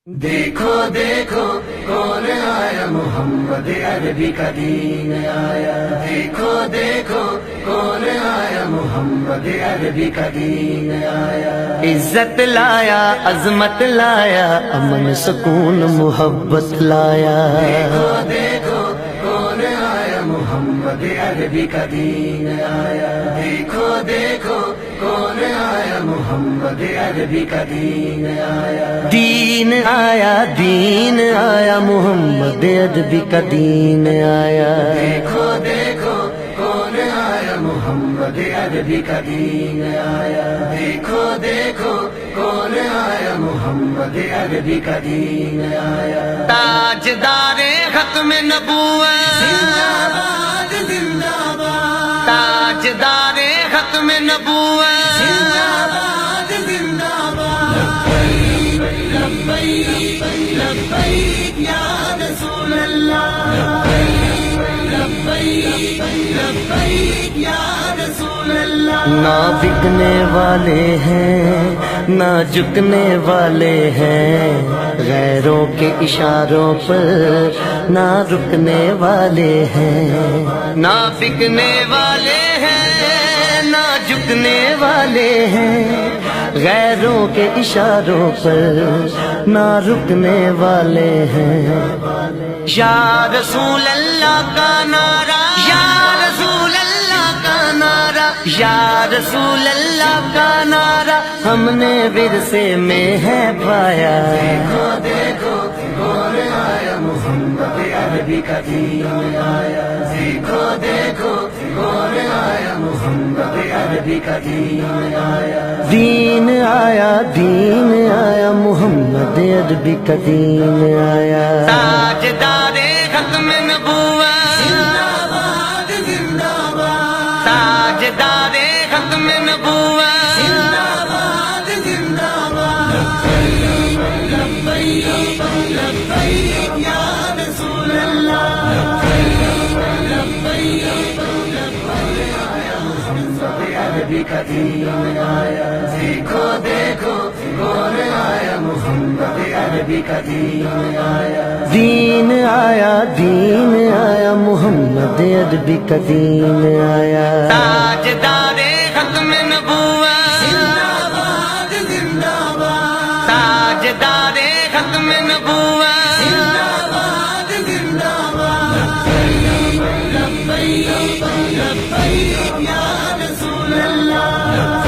دیکھو دیکھو کون آیا، محمد عربی کا دین آیا۔ دیکھو دیکھو کون آیا، محمد عربی کا دین آیا۔ عزت لایا، عظمت لایا، امن سکون محبت لایا۔ دیکھو دیکھو کون آیا، محمد عربی کا دین آیا۔ دیکھو دیکھو کون آیا، محمد عربی کا دین آیا۔ دین آیا، دین آیا، محمد عربی کا دین آیا۔ دیکھو دیکھو کون آیا، محمد عربی کا دین آیا۔ دیکھو دیکھو کون آیا، محمد عربی کا دین آیا۔ تاجدار ختم نبوت، زندہ باد زندہ باد، تاجدار ختم نبوت، زندہ باد زندہ باد۔ لبیک لبیک لبیک یا رسول اللہ، لبیک لبیک یا رسول اللہ۔ نہ بکنے والے ہیں نہ جھکنے والے ہیں، غیروں کے اشاروں پر نہ رکنے والے ہیں۔ نہ بکنے والے ہیں نہ جھکنے والے ہیں، غیروں کے اشاروں پر نہ رکنے والے ہیں۔ یا رسول اللہ کا نعرہ، یا رسول اللہ کا نعرہ، یا رسول اللہ کا نعرہ ہم نے ورثے میں ہے پایا۔ دیکھو دیکھو کون آیا، محمد عربی کا دین آیا۔ دیکھو دیکھو کون آیا، محمد عربی کا دین آیا۔ دین آیا، دین آیا، محمد عربی کا دین آیا۔ تاجدار ختم نبوت، زندہ باد زندہ باد، تاجدار ختم نبوت، زندہ باد زندہ باد۔ لبیک لبیک یا رسول اللہ، لبیک محمد عربی کا دین آیا۔ دیکھو دیکھو کون آیا، محمد عربی کا دین آیا۔ دین آیا، دین آیا، محمد عربی کا دین آیا۔ تاجدار ختم نبوت، زندہ باد زندہ باد، تاجدار ختم نبوت، زندہ باد زندہ باد۔ لبیک لبیک یا رسول اللہ،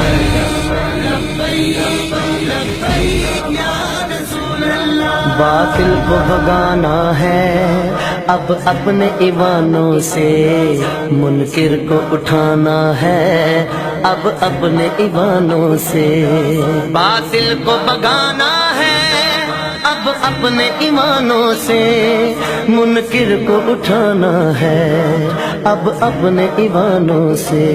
لبیک لبیک یا رسول اللہ۔ باطل کو بھگانا ہے اب اپنے ایوانوں سے، منکر کو اٹھانا ہے اب اپنے ایوانوں سے۔ باطل کو بھگانا ہے اب اپنے ایمانوں سے، منکر کو اٹھانا ہے اب اپنے ایوانوں سے۔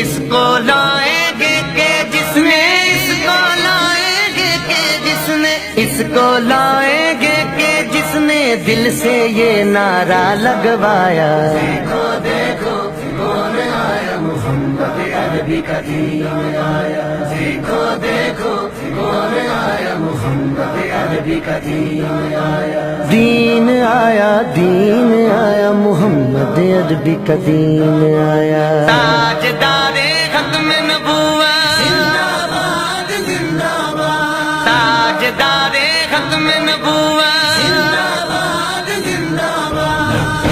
اس کو لائیں گے کہ جس نے، اس کو لائیں گے کہ جس نے، اس کو لائیں گے کہ جس نے دل سے یہ نعرہ لگوایا۔ دیکھو دیکھو کون آیا، محمد عربی کا دین آیا۔ دیکھو دیکھو کون آیا، محمد عربی کا دین آیا۔ دین آیا، دین آیا، محمد عربی کا دین آیا۔ تاجدار ختم نبوت، زندہ باد زندہ باد، تاجدار ختم نبوت، زندہ باد زندہ باد۔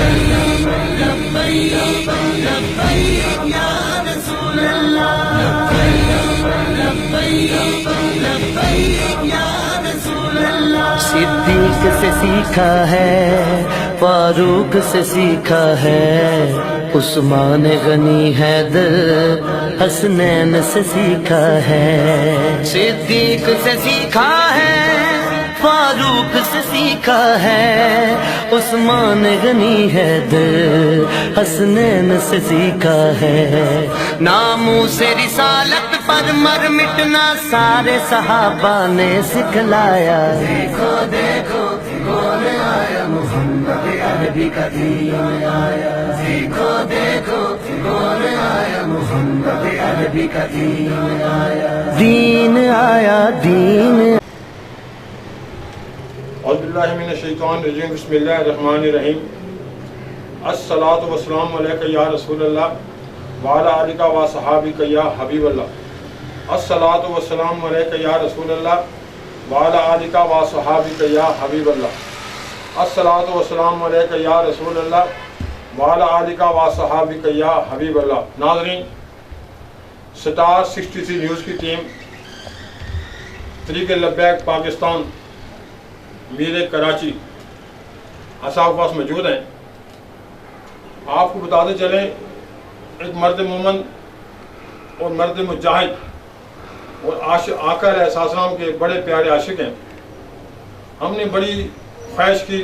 لبیک لبیک یا رسول اللہ، لبیک لبیک یا رسول اللہ۔ صدیق سے سیکھا ہے، فاروق سے سیکھا ہے، عثمان غنی حیدر حسنین سے سیکھا ہے۔ صدیق سے سیکھا ہے، فاروق سے سیکھا ہے، عثمان غنی حیدر حسنین سے سیکھا ہے۔ ناموس رسالت پر مر مٹنا سارے صحابہ نے سکھلایا۔ دیکھو دیکھو کون آیا، محمد عربی کا دین آیا۔ دیکھو دیکھو کون آیا، محمد عربی کا دین آیا۔ دین آیا، دین اعوذ باللہ من الشیطان الرجیم بسم اللہ الرحمن الرحیم الصلاۃ والسلام علیک یا رسول اللہ وعلی آلک و صحابک یا حبیب اللہ. الصلاۃ والسلام علیک یا رسول اللہ وعلی آلک و صحابک یا حبیب اللہ. الصلاۃ والسلام علیک یا رسول اللہ وعلی آلک و صحابک یا حبیب اللہ. ناظرین، سٹار 63 نیوز کی ٹیم طریق لبیک پاکستان میر کراچی اصحاب کے پاس موجود ہیں. آپ کو بتاتے چلیں، ایک مرد مومن اور مرد مجاہد اور آقا علیہ السلام کے بڑے پیارے عاشق ہیں. ہم نے بڑی خواہش کی،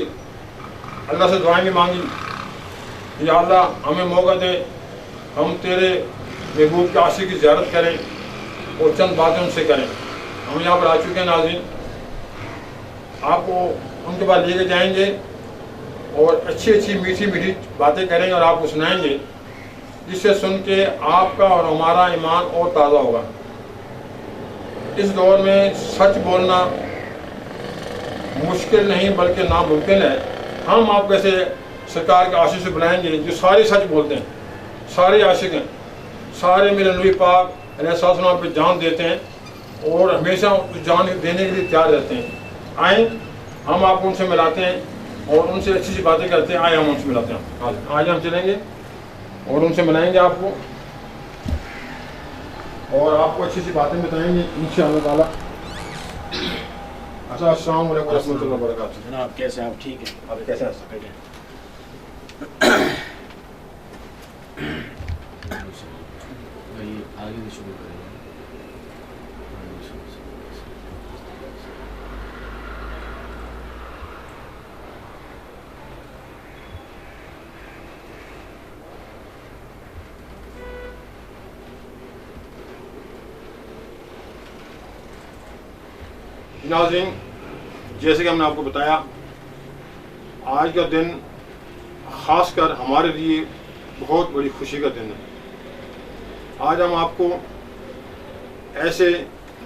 اللہ سے دعائیں بھی مانگی، یا اللہ ہمیں موقع دے ہم تیرے محبوب کے عاشق کی زیارت کریں اور چند باتیں ان سے کریں. ہم یہاں پر آ چکے ہیں. ناظرین، آپ کو ان کے پاس لے کے جائیں گے اور اچھی میٹھی باتیں کریں گے اور آپ کو سنائیں گے، جس سے سن کے آپ کا اور ہمارا ایمان اور تازہ ہوگا. اس دور میں سچ بولنا مشکل نہیں بلکہ ناممکن ہے. ہم آپ کیسے سرکار کے عاشق سے بلائیں گے جو سارے سچ بولتے ہیں، سارے عاشق ہیں، سارے میرے نبی پاک علیہ السلام پہ جان دیتے ہیں اور ہمیشہ جان دینے کے لیے تیار رہتے ہیں. آئیں ہم آپ کو ان سے ملاتے ہیں اور ان سے اچھی باتیں کرتے ہیں. آئیں ہم ان سے ملاتے ہیں. آج ہم چلیں گے اور ان سے ملائیں گے آپ کو اور آپ کو اچھی باتیں بتائیں گے انشاءاللہ تعالیٰ. السلام علیکم ورحمۃ اللہ وبرکاتہ. جناب کیسے ہیں آپ؟ ٹھیک ہے. آپ کیسے ہیں؟ آگے بھی شروع کریں گے. ناظرین، جیسے کہ ہم نے آپ کو بتایا، آج کا دن خاص کر ہمارے لیے بہت بڑی خوشی کا دن ہے. آج ہم آپ کو ایسے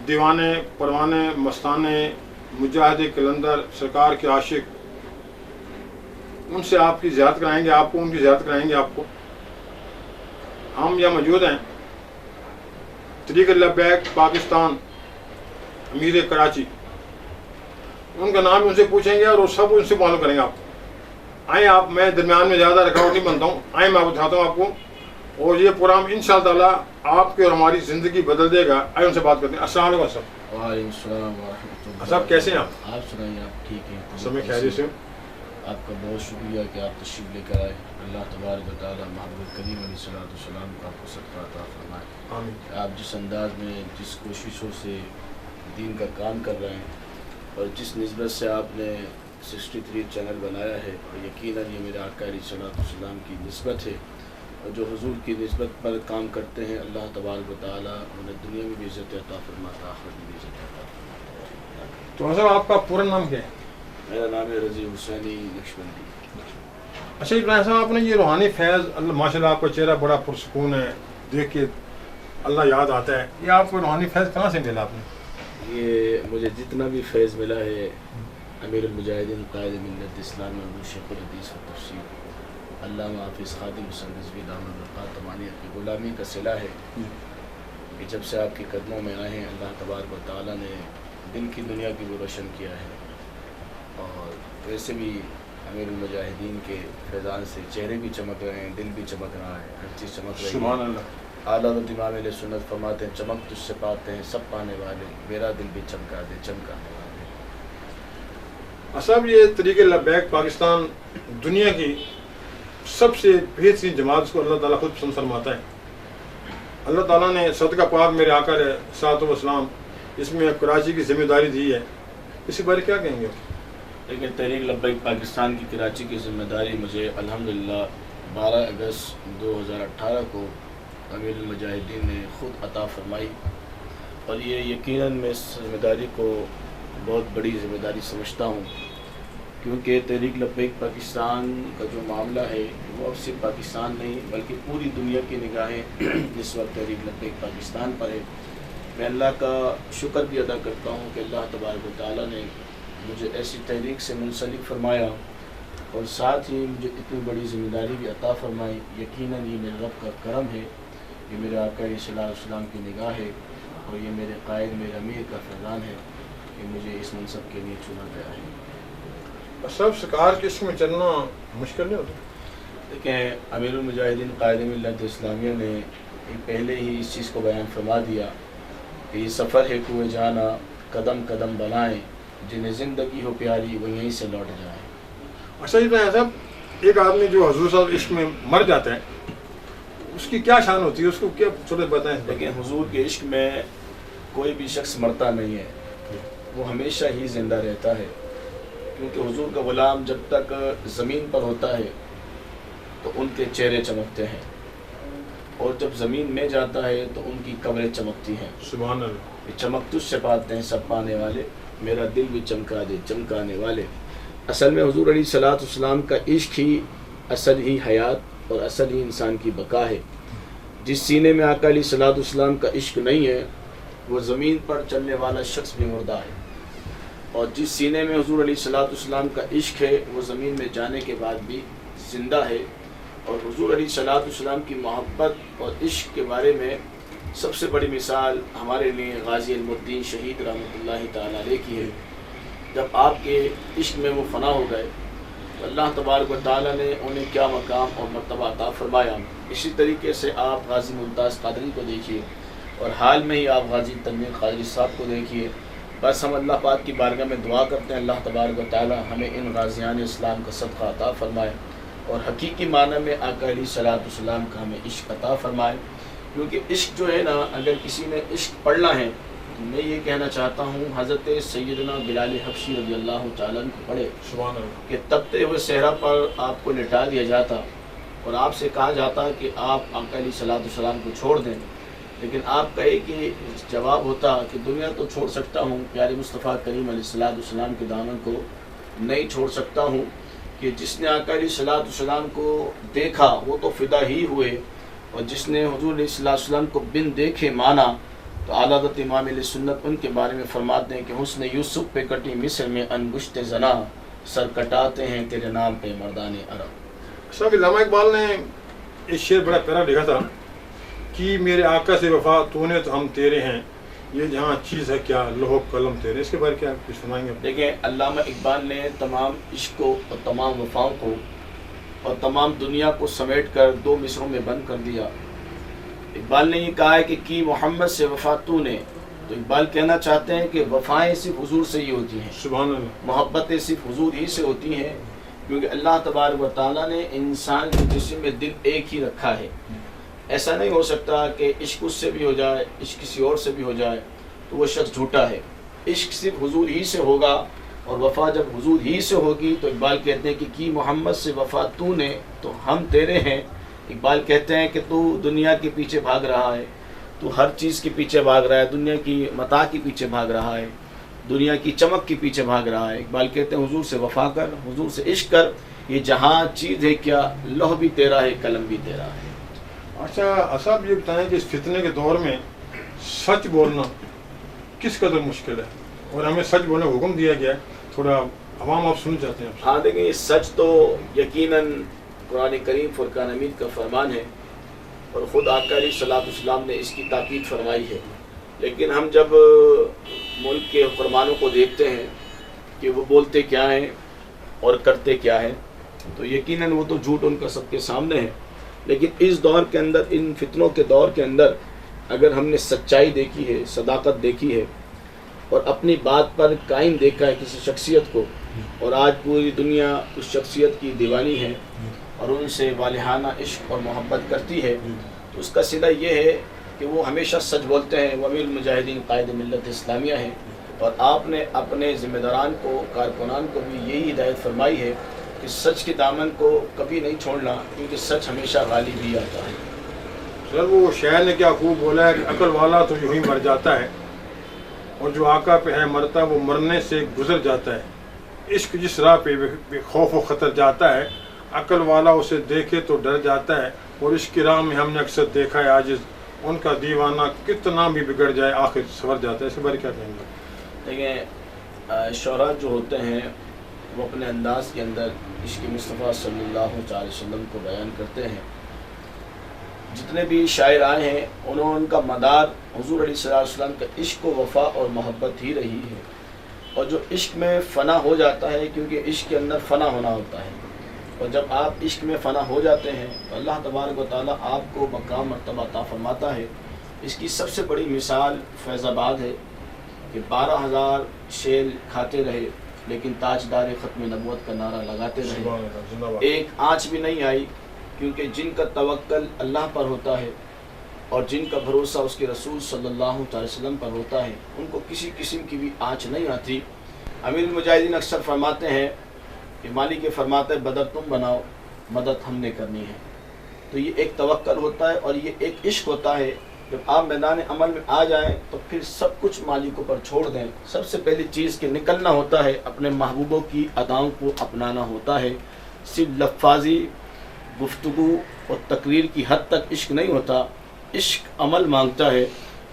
دیوانے، پروانے، مستانے، مجاہد کلندر، سرکار کے عاشق، ان سے آپ کی زیارت کرائیں گے. آپ کو ان کی زیارت کرائیں گے. آپ کو ہم یہاں موجود ہیں طریق لبیک پاکستان امیر کراچی. ان کا نام ان سے پوچھیں گے اور وہ سب ان سے معلوم کریں گے. آپ آئیں، آپ میں درمیان میں زیادہ رکاوٹ نہیں بنتا ہوں. آئیں میں بتاتا ہوں آپ کو، اور یہ پروگرام انشاءاللہ تعالیٰ آپ کی اور ہماری زندگی بدل دے گا. آئیں ان سے بات کرتے ہیں. السلام علیکم صاحب. وعلیکم السلام ورحمۃ اللہ. صاحب کیسے ہیں آپ؟ آپ سنائیے، آپ ٹھیک ہیں؟ سب میں خیریت سے ہوں. آپ کا بہت شکریہ کہ آپ تشریف لے کر آئے. اللہ تبارک و تعالیٰ محبوب کریم علیہ السلام کا آپ کو صدقہ عطا فرمائے. آمین. آپ جس انداز میں، جس کوششوں سے دین کا کام کر رہے ہیں اور جس نسبت سے آپ نے 63 چینل بنایا ہے، اور یقیناً یہ میرے آقا علیہ السلام کی نسبت ہے، اور جو حضور کی نسبت پر کام کرتے ہیں اللہ تبارک و تعالیٰ انہیں دنیا میں بھی عزت عطا فرماتا، آخرت میں بھی عزت عطا فرماتا. تو صاحب آپ کا پورا نام کیا ہے؟ میرا نام ہے رضی حسینی نقشبندی. اچھا ابراہیم صاحب، آپ نے یہ روحانی فیض، اللہ ماشاء اللہ آپ کا چہرہ بڑا پرسکون ہے، دیکھ کے اللہ یاد آتا ہے. یہ آپ کو روحانی فیض کہاں سے ملا؟ آپ نے یہ مجھے جتنا بھی فیض ملا ہے امیر المجاہدین قائد ملت اسلام ابو شیخ الحدیث و تفسیر علامہ حافظ خادم حسین رضوی دامن القاتمانی کی غلامی کا صلہ ہے کہ جب سے آپ کے قدموں میں آئے ہیں اللہ تبارک و تعالیٰ نے دل کی دنیا کی بھی روشن کیا ہے. اور ویسے بھی امیر المجاہدین کے فیضان سے چہرے بھی چمک رہے ہیں، دل بھی چمک رہا ہے، ہر چیز چمک رہی ہے. سبحان اللہ. اعلیٰ و امام علیہ سنت فرماتے ہیں چمک تجھ سے پاتے ہیں سب پانے والے، میرا دل بھی چمکا دے چمکانے والے. صاحب، یہ طریق لبیک پاکستان دنیا کی سب سے بہترین جماعت، اس کو اللہ تعالیٰ خود پسند فرماتا ہے. اللہ تعالیٰ نے صدقہ پاک میرے آقا علیہ السلام اس میں کراچی کی ذمہ داری دی ہے. اسی بارے کیا کہیں گے؟ لیکن تحریک لبیک پاکستان کی کراچی کی ذمہ داری مجھے الحمدللہ 12 اگست 2018 کو امیر المجاہدین نے خود عطا فرمائی، اور یہ یقیناً میں اس ذمہ داری کو بہت بڑی ذمہ داری سمجھتا ہوں، کیونکہ تحریک لبیک پاکستان کا جو معاملہ ہے وہ اب صرف پاکستان نہیں بلکہ پوری دنیا کی نگاہیں اس وقت تحریک لبیک پاکستان پر ہے. میں اللہ کا شکر بھی ادا کرتا ہوں کہ اللہ تبارک و تعالیٰ نے مجھے ایسی تحریک سے منسلک فرمایا اور ساتھ ہی مجھے اتنی بڑی ذمہ داری بھی عطا فرمائی. یقیناً یہ میرے رب کا کرم ہے، یہ میرے آقا صلی اللہ علیہ وسلم کی نگاہ ہے اور یہ میرے قائد میرے امیر کا فیضان ہے کہ مجھے اس منصب کے لیے چنا گیا ہے. سب سرکار کے عشق میں چلنا مشکل نہیں ہوتا؟ دیکھیں، امیر المجاہدین قائد ملت اسلامیہ نے پہلے ہی اس چیز کو بیان فرما دیا کہ یہ سفر ہے کوہ جانا، قدم قدم بنائیں، جنہیں زندگی ہو پیاری وہ یہیں سے لوٹ جائیں. اچھا جی صاحب، ایک آدمی جو حضور صاحب عشق میں مر جاتا ہے اس کی کیا شان ہوتی ہے، اس کو کیا تھوڑے بتائیں؟ لیکن حضور کے عشق میں کوئی بھی شخص مرتا نہیں ہے، وہ ہمیشہ ہی زندہ رہتا ہے، کیونکہ حضور کا غلام جب تک زمین پر ہوتا ہے تو ان کے چہرے چمکتے ہیں، اور جب زمین میں جاتا ہے تو ان کی قبریں چمکتی ہیں. سبحان اللہ. یہ چمک تجھ سے پاتے ہیں سب پانے والے، میرا دل بھی چمکا دے چمکانے والے. اصل میں حضور علیہ الصلوۃ والسلام کا عشق ہی اصل ہی حیات اور اصل ہی انسان کی بقا ہے. جس سینے میں آقا علیہ الصلوۃ والسلام کا عشق نہیں ہے وہ زمین پر چلنے والا شخص بھی مردہ ہے، اور جس سینے میں حضور علیہ الصلوۃ والسلام کا عشق ہے وہ زمین میں جانے کے بعد بھی زندہ ہے. اور حضور علیہ الصلوۃ والسلام کی محبت اور عشق کے بارے میں سب سے بڑی مثال ہمارے لیے غازی علم الدین شہید رحمۃ اللہ تعالیٰ علیہ کی ہے. جب آپ کے عشق میں وہ فنا ہو گئے تو اللہ تبارک و تعالیٰ نے انہیں کیا مقام اور مرتبہ عطا فرمایا. اسی طریقے سے آپ غازی ممتاز قادری کو دیکھیے، اور حال میں ہی آپ غازی تنویر قادری صاحب کو دیکھیے. بس ہم اللہ پاک کی بارگاہ میں دعا کرتے ہیں اللہ تبارک و تعالیٰ ہمیں ان غازیان اسلام کا صدقہ عطا فرمائے اور حقیقی معنی میں آقا علیہ الصلوۃ والسلام کا ہمیں عشق عطا فرمائے. کیونکہ عشق جو ہے نا، اگر کسی نے عشق پڑھنا ہے تو میں یہ کہنا چاہتا ہوں حضرت سیدنا بلال حبشی رضی اللہ تعالیٰ عنہ کو پڑھے سبحان اللہ. کہ تپتے ہوئے صحرا پر آپ کو لٹا دیا جاتا اور آپ سے کہا جاتا کہ آپ آقا علیہ الصلوۃ والسلام کو چھوڑ دیں، لیکن آپ کہے کہ جواب ہوتا کہ دنیا تو چھوڑ سکتا ہوں، پیارے مصطفیٰ کریم علیہ الصلوۃ والسلام کے دامن کو نہیں چھوڑ سکتا ہوں. کہ جس نے آقا علیہ الصلوۃ والسلام کو دیکھا وہ تو فدا ہی ہوئے، اور جس نے حضور علیہ الصلوۃ والسلام کو بن دیکھے مانا. تو اعلیٰ حضرت امام علیہ سنت ان کے بارے میں فرماتے ہیں کہ حسن یوسف پہ کٹی مصر میں انگشت زنا، سر کٹاتے ہیں تیرے نام پہ مردان عرب. صاحب علامہ اقبال نے ایک شعر بڑا پیارا لکھا تھا کہ میرے آقا سے وفا تو نے تو ہم تیرے ہیں، یہ جہاں چیز ہے کیا لوح قلم تیرے. اس کے بارے کیا کچھ فرمائیں گے؟ دیکھیں، علامہ اقبال نے تمام عشق کو اور تمام وفاؤں کو اور تمام دنیا کو سمیٹ کر دو مصروں میں بند کر دیا. اقبال نے یہ کہا ہے کہ کی محمد سے وفا تو نے، تو اقبال کہنا چاہتے ہیں کہ وفائیں صرف حضور سے ہی ہوتی ہیں، سبحان اللہ. محبتیں صرف حضور ہی سے ہوتی ہیں، کیونکہ اللہ تبارک و تعالیٰ نے انسان کے جسم میں دل ایک ہی رکھا ہے. ایسا نہیں ہو سکتا کہ عشق اس سے بھی ہو جائے، عشق کسی اور سے بھی ہو جائے تو وہ شخص جھوٹا ہے. عشق صرف حضور ہی سے ہوگا، اور وفا جب حضور ہی سے ہوگی تو اقبال کہتے ہیں کہ کی محمد سے وفا تو نے تو ہم تیرے ہیں. اقبال کہتے ہیں کہ تو دنیا کے پیچھے بھاگ رہا ہے، تو ہر چیز کے پیچھے بھاگ رہا ہے، دنیا کی متاع کے پیچھے بھاگ رہا ہے، دنیا کی چمک کے پیچھے بھاگ رہا ہے. اقبال کہتے ہیں حضور سے وفا کر، حضور سے عشق کر، یہ جہاں چیز ہے کیا لوح بھی تیرا ہے قلم بھی تیرا ہے. اچھا صاحب یہ بتائیں کہ اس فتنے کے دور میں سچ بولنا کس قدر مشکل ہے، اور ہمیں سچ بولنے کا حکم دیا گیا ہے، تھوڑا عوام آپ سننا چاہتے ہیں؟ ہاں دیکھیں، یہ سچ تو یقیناً قرآن کریم فرقان حمید کا فرمان ہے، اور خود آقا علیہ الصلوۃ والسلام نے اس کی تاکید فرمائی ہے. لیکن ہم جب ملک کے حکمرانوں کو دیکھتے ہیں کہ وہ بولتے کیا ہیں اور کرتے کیا ہیں، تو یقیناً وہ تو جھوٹ ان کا سب کے سامنے ہے. لیکن اس دور کے اندر، ان فتنوں کے دور کے اندر، اگر ہم نے سچائی دیکھی ہے، صداقت دیکھی ہے، اور اپنی بات پر قائم دیکھا ہے کسی شخصیت کو، اور آج پوری دنیا اس شخصیت کی دیوانی ہے اور ان سے والہانہ عشق اور محبت کرتی ہے، تو اس کا صلہ یہ ہے کہ وہ ہمیشہ سچ بولتے ہیں. وہ امیر المجاہدین قائد ملت اسلامیہ ہیں، اور آپ نے اپنے ذمہ داران کو، کارکنان کو بھی یہی ہدایت فرمائی ہے کہ سچ کے دامن کو کبھی نہیں چھوڑنا، کیونکہ سچ ہمیشہ غالب ہی آتا ہے. سر وہ شاعر نے کیا خوب بولا ہے کہ عقل والا تو یوں ہی مر جاتا ہے، اور جو آقا پہ ہے مرتا وہ مرنے سے گزر جاتا ہے. عشق جس راہ پہ بے خوف و خطر جاتا ہے، عقل والا اسے دیکھے تو ڈر جاتا ہے. اور عشق کی راہ میں ہم نے اکثر دیکھا ہے عاجز، ان کا دیوانہ کتنا بھی بگڑ جائے آخر سنور جاتا ہے. اس کے بارے کیا کہیں گے؟ دیکھیں، شعراء جو ہوتے ہیں وہ اپنے انداز کے اندر عشق مصطفیٰ صلی اللہ علیہ وسلم کو بیان کرتے ہیں. جتنے بھی شاعر آئے ہیں انہوں ان کا مدار حضور علیہ الصلوۃ والسلام کا عشق و وفا اور محبت ہی رہی ہے. اور جو عشق میں فنا ہو جاتا ہے، کیونکہ عشق کے اندر فنا ہونا ہوتا ہے، اور جب آپ عشق میں فنا ہو جاتے ہیں تو اللہ تبارک و تعالیٰ آپ کو مقام مرتبہ عطا فرماتا ہے. اس کی سب سے بڑی مثال فیض آباد ہے کہ 12,000 شیل کھاتے رہے لیکن تاجدار ختم نبوت کا نعرہ لگاتے رہے، ایک آنچ بھی نہیں آئی، کیونکہ جن کا توکل اللہ پر ہوتا ہے اور جن کا بھروسہ اس کے رسول صلی اللہ علیہ وسلم پر ہوتا ہے ان کو کسی قسم کی بھی آنچ نہیں آتی. امیر المجاہدین اکثر فرماتے ہیں کہ مالک کے فرماتے ہیں بدر تم بناؤ، مدد ہم نے کرنی ہے. تو یہ ایک توکل ہوتا ہے اور یہ ایک عشق ہوتا ہے. جب آپ میدان عمل میں آ جائیں تو پھر سب کچھ مالکوں پر چھوڑ دیں. سب سے پہلی چیز کہ نکلنا ہوتا ہے، اپنے محبوبوں کی اداؤں کو اپنانا ہوتا ہے. صرف لفاظی گفتگو اور تقریر کی حد تک عشق نہیں ہوتا، عشق عمل مانگتا ہے.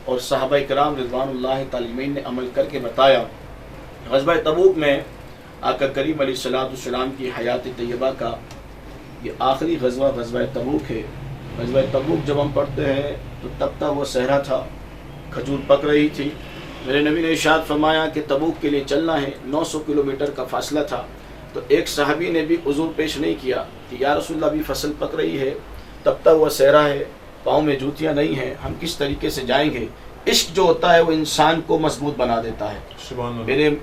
اور صحابہ کرام رضوان اللہ تعالی علیہم نے عمل کر کے بتایا. غزوہ تبوک میں آقا کریم علیہ الصلوۃ والسلام کی حیات طیبہ کا یہ آخری غزوہ تبوک ہے. غزوہ تبوک جب ہم پڑھتے ہیں تو تب وہ صحرا تھا، کھجور پک رہی تھی. میرے نبی نے ارشاد فرمایا کہ تبوک کے لیے چلنا ہے، 900 کلومیٹر کا فاصلہ تھا. تو ایک صحابی نے بھی عذر پیش نہیں کیا کہ یا رسول اللہ بھی فصل پک رہی ہے، تب وہ صحرا ہے، پاؤں میں جوتیاں نہیں ہیں، ہم کس طریقے سے جائیں گے. عشق جو ہوتا ہے وہ انسان کو مضبوط بنا دیتا ہے.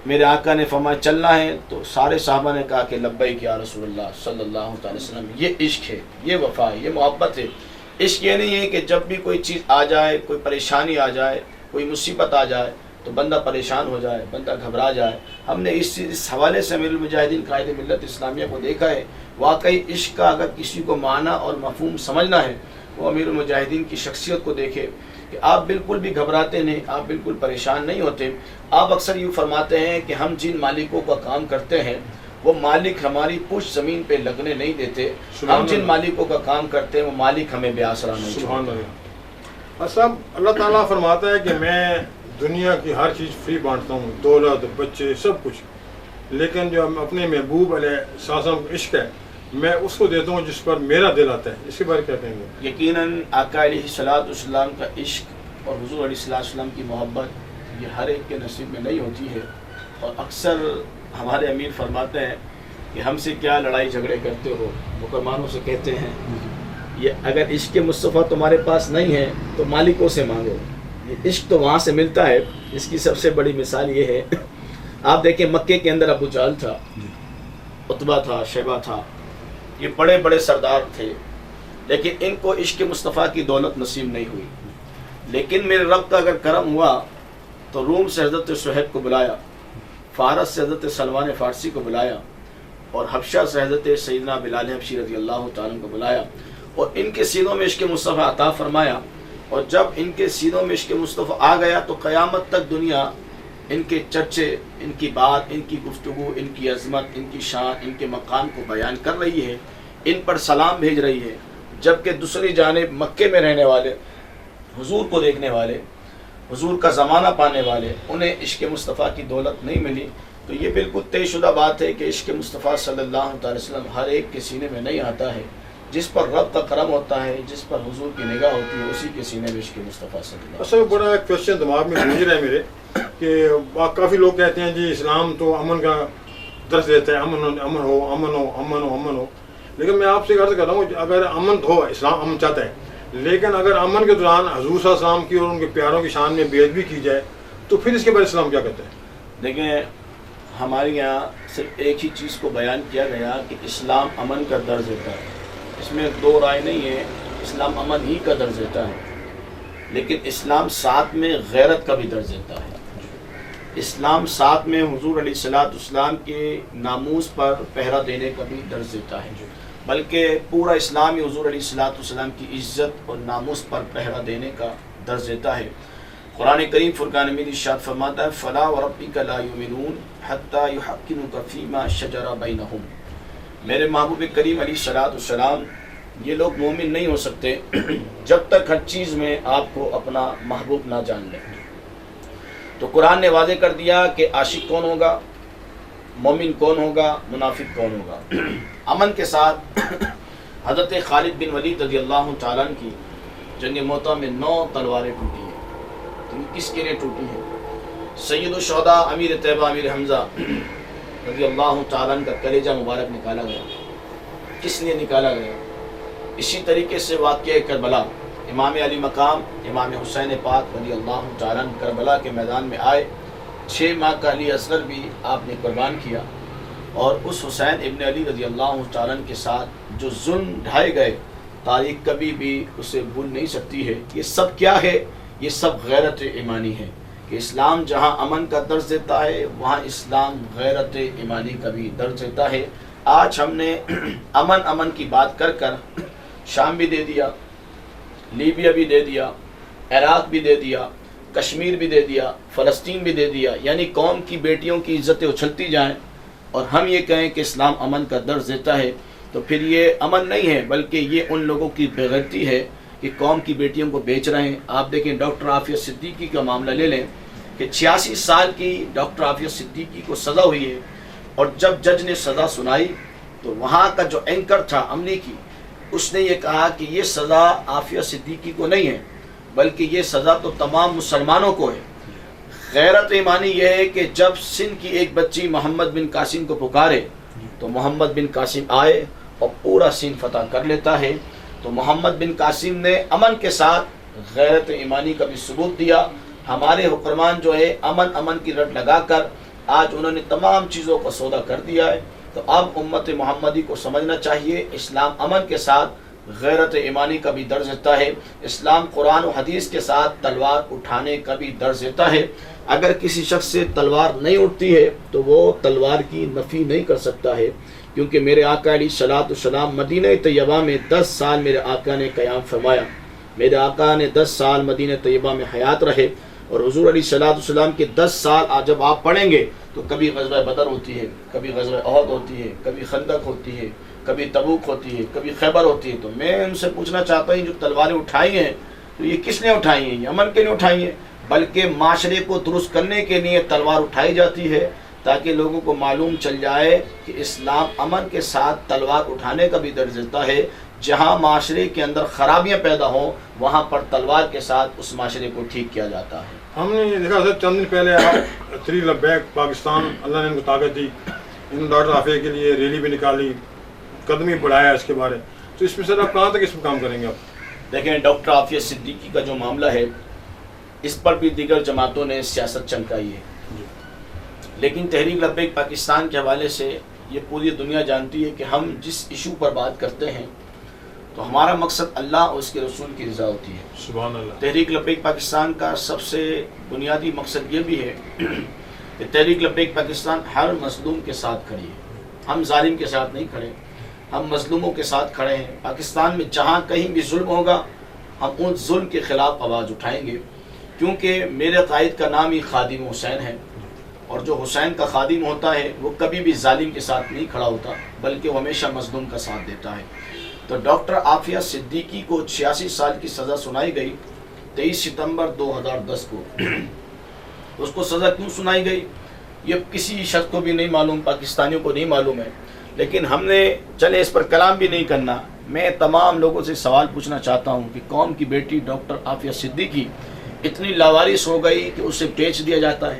میرے آقا نے فرمایا چلنا ہے تو سارے صحابہ نے کہا کہ لبیک یا رسول اللہ صلی اللہ علیہ وسلم. یہ عشق ہے، یہ وفا ہے، یہ محبت ہے. عشق یہ نہیں ہے کہ جب بھی کوئی چیز آ جائے، کوئی پریشانی آ جائے، کوئی مصیبت آ جائے تو بندہ پریشان ہو جائے، بندہ گھبرا جائے. ہم نے اس حوالے سے امیر المجاہدین قائد ملت اسلامیہ کو دیکھا ہے. واقعی عشق کا اگر کسی کو معنی اور مفہوم سمجھنا ہے وہ امیر المجاہدین کی شخصیت کو دیکھے کہ آپ بالکل بھی گھبراتے نہیں، آپ بالکل پریشان نہیں ہوتے. آپ اکثر یوں فرماتے ہیں کہ ہم جن مالکوں کا کام کرتے ہیں وہ مالک ہماری پشت زمین پہ لگنے نہیں دیتے، ہم جن مالکوں کا کام کرتے ہیں وہ مالک ہمیں بے آسرا نہیں چھوڑتے. صاحب اللہ تعالیٰ فرماتا ہے کہ میں دنیا کی ہر چیز فری بانٹتا ہوں، دولت، بچے، سب کچھ، لیکن جو اپنے محبوب علیہ السلام عشق ہے میں اس کو دیتا ہوں جس پر میرا دل آتا ہے. اس کے بارے کیا کہیں گے؟ یقیناً آقا علیہ الصلوۃ والسلام کا عشق اور حضور علیہ الصلوۃ والسلام کی محبت یہ ہر ایک کے نصیب میں نہیں ہوتی ہے. اور اکثر ہمارے امیر فرماتے ہیں کہ ہم سے کیا لڑائی جھگڑے کرتے ہو، مسلمانوں سے کہتے ہیں یہ اگر عشق مصطفیٰ تمہارے پاس نہیں ہے تو مالکوں سے مانگو. یہ عشق تو وہاں سے ملتا ہے. اس کی سب سے بڑی مثال یہ ہے، آپ دیکھیں مکے کے اندر ابو جہل تھا، عتبہ تھا، شیبہ تھا، یہ بڑے بڑے سردار تھے، لیکن ان کو عشق مصطفیٰ کی دولت نصیب نہیں ہوئی. لیکن میرے رب کا اگر کرم ہوا تو روم سے حضرت صہیب کو بلایا، فارس سے حضرت سلمان فارسی کو بلایا، اور حبشہ سے حضرت سیدنا بلال حبشی رضی اللہ تعالیٰ کو بلایا، اور ان کے سینوں میں عشق مصطفیٰ عطا فرمایا. اور جب ان کے سینوں میں عشق مصطفیٰ آ گیا تو قیامت تک دنیا ان کے چرچے، ان کی بات، ان کی گفتگو، ان کی عظمت، ان کی شان، ان کے مقام کو بیان کر رہی ہے، ان پر سلام بھیج رہی ہے. جبکہ دوسری جانب مکے میں رہنے والے، حضور کو دیکھنے والے، حضور کا زمانہ پانے والے، انہیں عشق مصطفیٰ کی دولت نہیں ملی. تو یہ بالکل طے شدہ بات ہے کہ عشق مصطفیٰ صلی اللہ علیہ وسلم ہر ایک کے سینے میں نہیں آتا ہے. جس پر رب کا کرم ہوتا ہے، جس پر حضور کی نگاہ ہوتی ہے، اسی کے سینے میں عشق مصطفیٰ صلی اللہ علیہ وسلم. بڑا ایک کوشچن دماغ میں گونج رہا ہے میرے کہ کافی لوگ کہتے ہیں جی اسلام تو امن کا درس دیتا ہے، امن ہو، امن ہو، امن ہو، امن ہو، امن ہو. لیکن میں آپ سے عرض کر رہا ہوں اگر امن ہو، اسلام امن چاہتا ہے، لیکن اگر امن کے دوران حضور صلی اللہ علیہ وسلم کی اور ان کے پیاروں کی شان میں بے ادبی کی جائے تو پھر اس کے بعد اسلام کیا کہتا ہے؟ دیکھیں ہمارے یہاں صرف ایک ہی چیز کو بیان کیا گیا کہ اسلام امن کا درس دیتا ہے. اس میں دو رائے نہیں ہے، اسلام امن ہی کا درس دیتا ہے. لیکن اسلام ساتھ میں غیرت کا بھی درس دیتا ہے. اسلام ساتھ میں حضور علیہ الصلوۃ والسلام کے ناموس پر پہرا دینے کا بھی درس دیتا ہے. بلکہ پورا اسلام ہی حضور علیہ الصلوۃ والسلام کی عزت اور ناموس پر پہرا دینے کا درس دیتا ہے. قرآن کریم فرقان حمید ارشاد فرماتا ہے فلا وربک لا یؤمنون حتی یحکموک فیما شجر بینہم. میرے محبوب کریم علیہ الصلوۃ والسلام یہ لوگ مومن نہیں ہو سکتے جب تک ہر چیز میں آپ کو اپنا محبوب نہ جان لیں. تو قرآن نے واضح کر دیا کہ عاشق کون ہوگا، مومن کون ہوگا، منافق کون ہوگا۔ امن کے ساتھ حضرت خالد بن ولید رضی اللہ تعالیٰ عنہ کی جنگ موطا میں 9 تلواریں ٹوٹی ہیں۔ تو یہ کس کے لیے ٹوٹی ہیں؟ سید الشہداء امیر طیبہ امیر حمزہ رضی اللہ تعالیٰ عنہ کا کلیجہ مبارک نکالا گیا۔ کس لیے نکالا گیا؟ اسی طریقے سے واقعہ کربلا، امام علی مقام امام حسین پاک رضی اللہ تعالیٰ عنہ کربلا کے میدان میں آئے، 6 ماہ کا علی اصغر بھی آپ نے قربان کیا، اور اس حسین ابن علی رضی اللہ تعالیٰ عنہ کے ساتھ جو ظلم ڈھائے گئے تاریخ کبھی بھی اسے بھول نہیں سکتی ہے۔ یہ سب کیا ہے؟ یہ سب غیرت ایمانی ہے کہ اسلام جہاں امن کا درس دیتا ہے وہاں اسلام غیرت ایمانی کا بھی درس دیتا ہے۔ آج ہم نے امن کی بات کر کر شام بھی دے دیا، لیبیا بھی دے دیا، عراق بھی دے دیا، کشمیر بھی دے دیا، فلسطین بھی دے دیا، یعنی قوم کی بیٹیوں کی عزتیں اچھلتی جائیں اور ہم یہ کہیں کہ اسلام امن کا درس دیتا ہے، تو پھر یہ امن نہیں ہے بلکہ یہ ان لوگوں کی بے غیرتی ہے کہ قوم کی بیٹیوں کو بیچ رہے ہیں۔ آپ دیکھیں ڈاکٹر عافیہ صدیقی کا معاملہ لے لیں کہ 86 سال کی ڈاکٹر عافیہ صدیقی کو سزا ہوئی ہے، اور جب جج نے سزا سنائی تو وہاں کا جو اینکر تھا عملی کی، اس نے یہ کہا کہ یہ سزا عافیہ صدیقی کو نہیں ہے بلکہ یہ سزا تو تمام مسلمانوں کو ہے۔ غیرت ایمانی یہ ہے کہ جب سندھ کی ایک بچی محمد بن قاسم کو پکارے تو محمد بن قاسم آئے اور پورا سندھ فتح کر لیتا ہے۔ تو محمد بن قاسم نے امن کے ساتھ غیرت ایمانی کا بھی ثبوت دیا۔ ہمارے حکمران جو ہے امن کی رٹ لگا کر آج انہوں نے تمام چیزوں کا سودا کر دیا ہے۔ تو اب امت محمدی کو سمجھنا چاہیے اسلام امن کے ساتھ غیرت ایمانی کا بھی درس دیتا ہے، اسلام قرآن و حدیث کے ساتھ تلوار اٹھانے کا بھی درس دیتا ہے۔ اگر کسی شخص سے تلوار نہیں اٹھتی ہے تو وہ تلوار کی نفی نہیں کر سکتا ہے، کیونکہ میرے آقا علیہ الصلوۃ والسلام مدینہ طیبہ میں 10 سال میرے آقا نے قیام فرمایا، میرے آقا نے 10 سال مدینہ طیبہ میں حیات رہے، اور حضور علیہ الصلوۃ والسلام کے 10 سال جب آپ پڑھیں گے تو کبھی غزوہ بدر ہوتی ہے، کبھی غزوہ احد ہوتی ہے، کبھی خندق ہوتی ہے، کبھی تبوک ہوتی ہے، کبھی خیبر ہوتی ہے۔ تو میں ان سے پوچھنا چاہتا ہوں جو تلواریں اٹھائی ہیں تو یہ کس نے اٹھائی ہیں؟ یہ امن کے لیے اٹھائی ہیں، بلکہ معاشرے کو درست کرنے کے لیے تلوار اٹھائی جاتی ہے تاکہ لوگوں کو معلوم چل جائے کہ اسلام امن کے ساتھ تلوار اٹھانے کا بھی درس دیتا ہے۔ جہاں معاشرے کے اندر خرابیاں پیدا ہوں وہاں پر تلوار کے ساتھ اس معاشرے کو ٹھیک کیا جاتا ہے۔ ہم نے دیکھا سر چند دن پہلے آپ 3 لبیک پاکستان، اللہ نے ان کو طاقت دی، ان ڈاکٹر عافیہ کے لیے ریلی بھی نکالی، قدمی بڑھایا اس کے بارے، تو اس میں سر آپ کہاں تک اس میں کام کریں گے؟ آپ دیکھیں ڈاکٹر عافیہ صدیقی کا جو معاملہ ہے اس پر بھی دیگر جماعتوں نے سیاست چمکائی ہے، لیکن تحریک لبیک پاکستان کے حوالے سے یہ پوری دنیا جانتی ہے کہ ہم جس ایشو پر بات کرتے ہیں تو ہمارا مقصد اللہ اور اس کے رسول کی رضا ہوتی ہے۔ سبحان اللہ۔ تحریک لبیک پاکستان کا سب سے بنیادی مقصد یہ بھی ہے کہ تحریک لبیک پاکستان ہر مظلوم کے ساتھ کھڑی ہے، ہم ظالم کے ساتھ نہیں کھڑے، ہم مظلوموں کے ساتھ کھڑے ہیں۔ پاکستان میں جہاں کہیں بھی ظلم ہوگا ہم ان ظلم کے خلاف آواز اٹھائیں گے، کیونکہ میرے قائد کا نام ہی خادم حسین ہے، اور جو حسین کا خادم ہوتا ہے وہ کبھی بھی ظالم کے ساتھ نہیں کھڑا ہوتا بلکہ وہ ہمیشہ مظلوم کا ساتھ دیتا ہے۔ تو ڈاکٹر عافیہ صدیقی کو 86 سال کی سزا سنائی گئی 23 ستمبر 2010 کو۔ اس کو سزا کیوں سنائی گئی یہ کسی شخص کو بھی نہیں معلوم، پاکستانیوں کو نہیں معلوم ہے، لیکن ہم نے چلے اس پر کلام بھی نہیں کرنا۔ میں تمام لوگوں سے سوال پوچھنا چاہتا ہوں کہ قوم کی بیٹی ڈاکٹر عافیہ صدیقی اتنی لاوارث ہو گئی کہ اسے بیچ دیا جاتا ہے،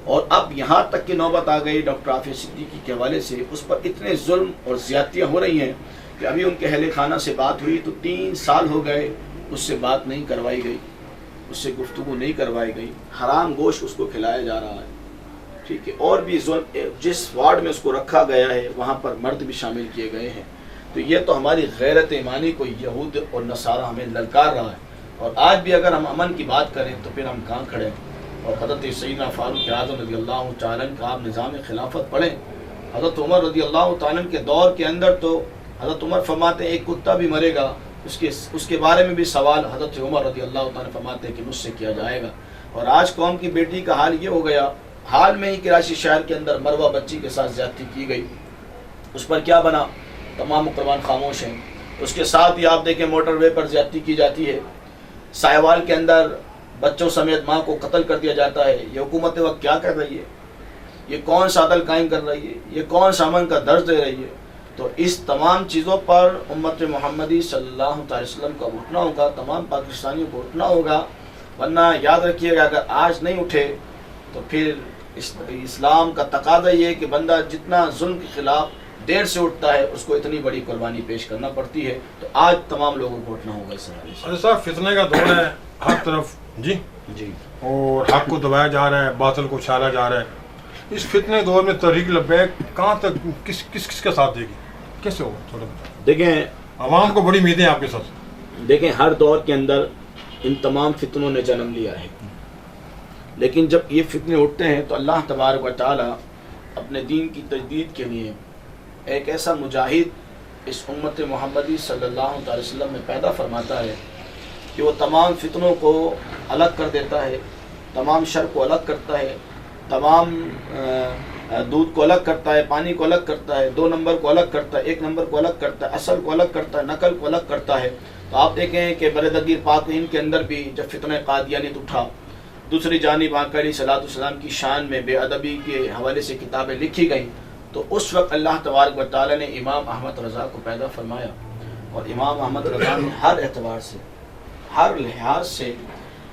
اور اب یہاں تک کہ نوبت آ گئی ڈاکٹر عافیہ صدیقی کے حوالے سے اس پر اتنے ظلم اور زیادتیاں ہو رہی ہیں کہ ابھی ان کے اہل خانہ سے بات ہوئی تو 3 سال ہو گئے اس سے بات نہیں کروائی گئی، اس سے گفتگو نہیں کروائی گئی، حرام گوشت اس کو کھلایا جا رہا ہے، ٹھیک ہے، اور بھی ظلم جس وارڈ میں اس کو رکھا گیا ہے وہاں پر مرد بھی شامل کیے گئے ہیں۔ تو یہ تو ہماری غیرت ایمانی کو یہود اور نصارہ ہمیں للکار رہا ہے، اور آج بھی اگر ہم امن کی بات کریں تو پھر ہم کہاں کھڑے ہیں؟ اور حضرت سیدنا فاروق اعظم رضی اللہ تعالیٰ عنہ کا آپ نظام خلافت پڑھیں، حضرت عمر رضی اللہ تعالیٰ عنہ کے دور کے اندر تو حضرت عمر فرماتے ہیں ایک کتا بھی مرے گا اس کے بارے میں بھی سوال حضرت عمر رضی اللہ تعالیٰ فرماتے ہیں کہ مجھ سے کیا جائے گا۔ اور آج قوم کی بیٹی کا حال یہ ہو گیا، حال میں ہی کراچی شہر کے اندر مروہ بچی کے ساتھ زیادتی کی گئی، اس پر کیا بنا؟ تمام مقربان خاموش ہیں۔ اس کے ساتھ ہی آپ دیکھیں موٹر وے پر زیادتی کی جاتی ہے، سائیوال کے اندر بچوں سمیت ماں کو قتل کر دیا جاتا ہے، یہ حکومت وقت کیا کر رہی ہے، یہ کون سا عدل قائم کر رہی ہے، یہ کون سا امن کا درس دے رہی ہے. تو اس تمام چیزوں پر امت محمدی صلی اللہ علیہ وسلم کا اٹھنا ہوگا، تمام پاکستانیوں کو اٹھنا ہوگا، ورنہ یاد رکھیے گا اگر آج نہیں اٹھے تو پھر اسلام کا تقاضا یہ ہے کہ بندہ جتنا ظلم کے خلاف دیر سے اٹھتا ہے اس کو اتنی بڑی قربانی پیش کرنا پڑتی ہے. تو آج تمام لوگوں کو اٹھنا ہوگا اس حوالے سے. صاحب فتنے کا دور ہے ہر طرف جی جی، اور حق کو دبایا جا رہا ہے، باطل کو چھالا جا رہا ہے. اس فتنے دور میں تحریک لبیک کہاں تک کس کا ساتھ دے گی، کیسے ہوگا تھوڑا بتائیں؟ دیکھیں عوام کو بڑی امیدیں آپ کے ساتھ. دیکھیں ہر دور کے اندر ان تمام فتنوں نے جنم لیا ہے، لیکن جب یہ فتنے اٹھتے ہیں تو اللہ تبارک و تعالی اپنے دین کی تجدید کے لیے ایک ایسا مجاہد اس امت محمدی صلی اللہ علیہ وسلم میں پیدا فرماتا ہے کہ وہ تمام فتنوں کو الگ کر دیتا ہے، تمام شر کو الگ کرتا ہے، تمام دودھ کو الگ کرتا ہے، پانی کو الگ کرتا ہے، 2 نمبر کو الگ کرتا ہے، 1 نمبر کو الگ کرتا ہے، اصل کو الگ کرتا ہے، نقل کو الگ کرتا ہے. تو آپ دیکھیں کہ بردگیر پاک ہند کے اندر بھی جب فتنہ قادیانیت اٹھا، دوسری جانب آقا علیہ صلاۃ والسلام کی شان میں بے ادبی کے حوالے سے کتابیں لکھی گئیں، تو اس وقت اللہ تبارک و تعالی نے امام احمد رضا کو پیدا فرمایا، اور امام احمد رضا نے ہر اعتبار سے، ہر لحاظ سے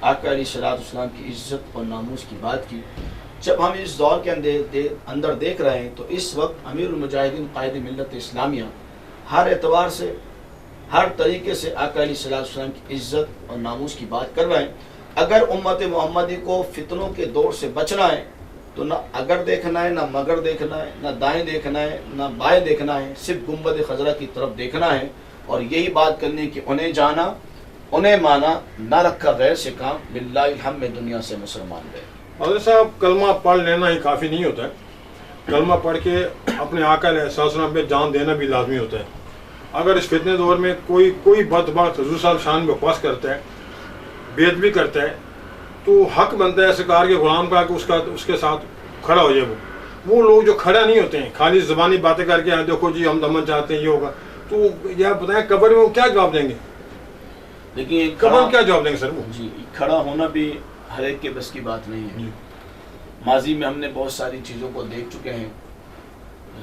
آقا علیہ صلاۃ والسلام کی عزت اور ناموس کی بات کی. جب ہم اس دور کے اندر دیکھ رہے ہیں تو اس وقت امیر المجاہدین قائد ملت اسلامیہ ہر اعتبار سے، ہر طریقے سے آقا علیہ صلاۃ والسلام کی عزت اور ناموس کی بات کر رہے ہیں. اگر امت محمدی کو فتنوں کے دور سے بچنا ہے تو نہ اگر دیکھنا ہے، نہ مگر دیکھنا ہے، نہ دائیں دیکھنا ہے، نہ بائیں دیکھنا ہے، صرف گنبد خضرا کی طرف دیکھنا ہے اور یہی بات کرنی کہ انہیں جانا، انہیں مانا، نہ رکھا غیر سے کام، باللہ الحمد میں دنیا سے مسلمان گئے. حضرت صاحب کلمہ پڑھ لینا ہی کافی نہیں ہوتا ہے، کلمہ پڑھ کے اپنے آقا علیہ السلام پہ جان دینا بھی لازمی ہوتا ہے. اگر اس فتنے دور میں کوئی بدبخت حضور صاحب شان میں بکواس کرتا ہے، بے ادبی کرتا ہے، تو حق بنتا ہے سرکار کے غلام کا کہ اس کے ساتھ کھڑا ہو جائے. وہ لوگ جو کھڑا نہیں ہوتے ہیں، خالی زبانی باتیں کر کے دیکھو جی ہم دمن چاہتے ہیں، یہ ہوگا، تو یہ بتائیں قبر میں وہ کیا جواب دیں گے؟ لیکن قبر میں کیا جواب دیں گے سر؟ وہ جی کھڑا ہونا بھی ہر ایک کے بس کی بات نہیں ہے. ماضی میں ہم نے بہت ساری چیزوں کو دیکھ چکے ہیں.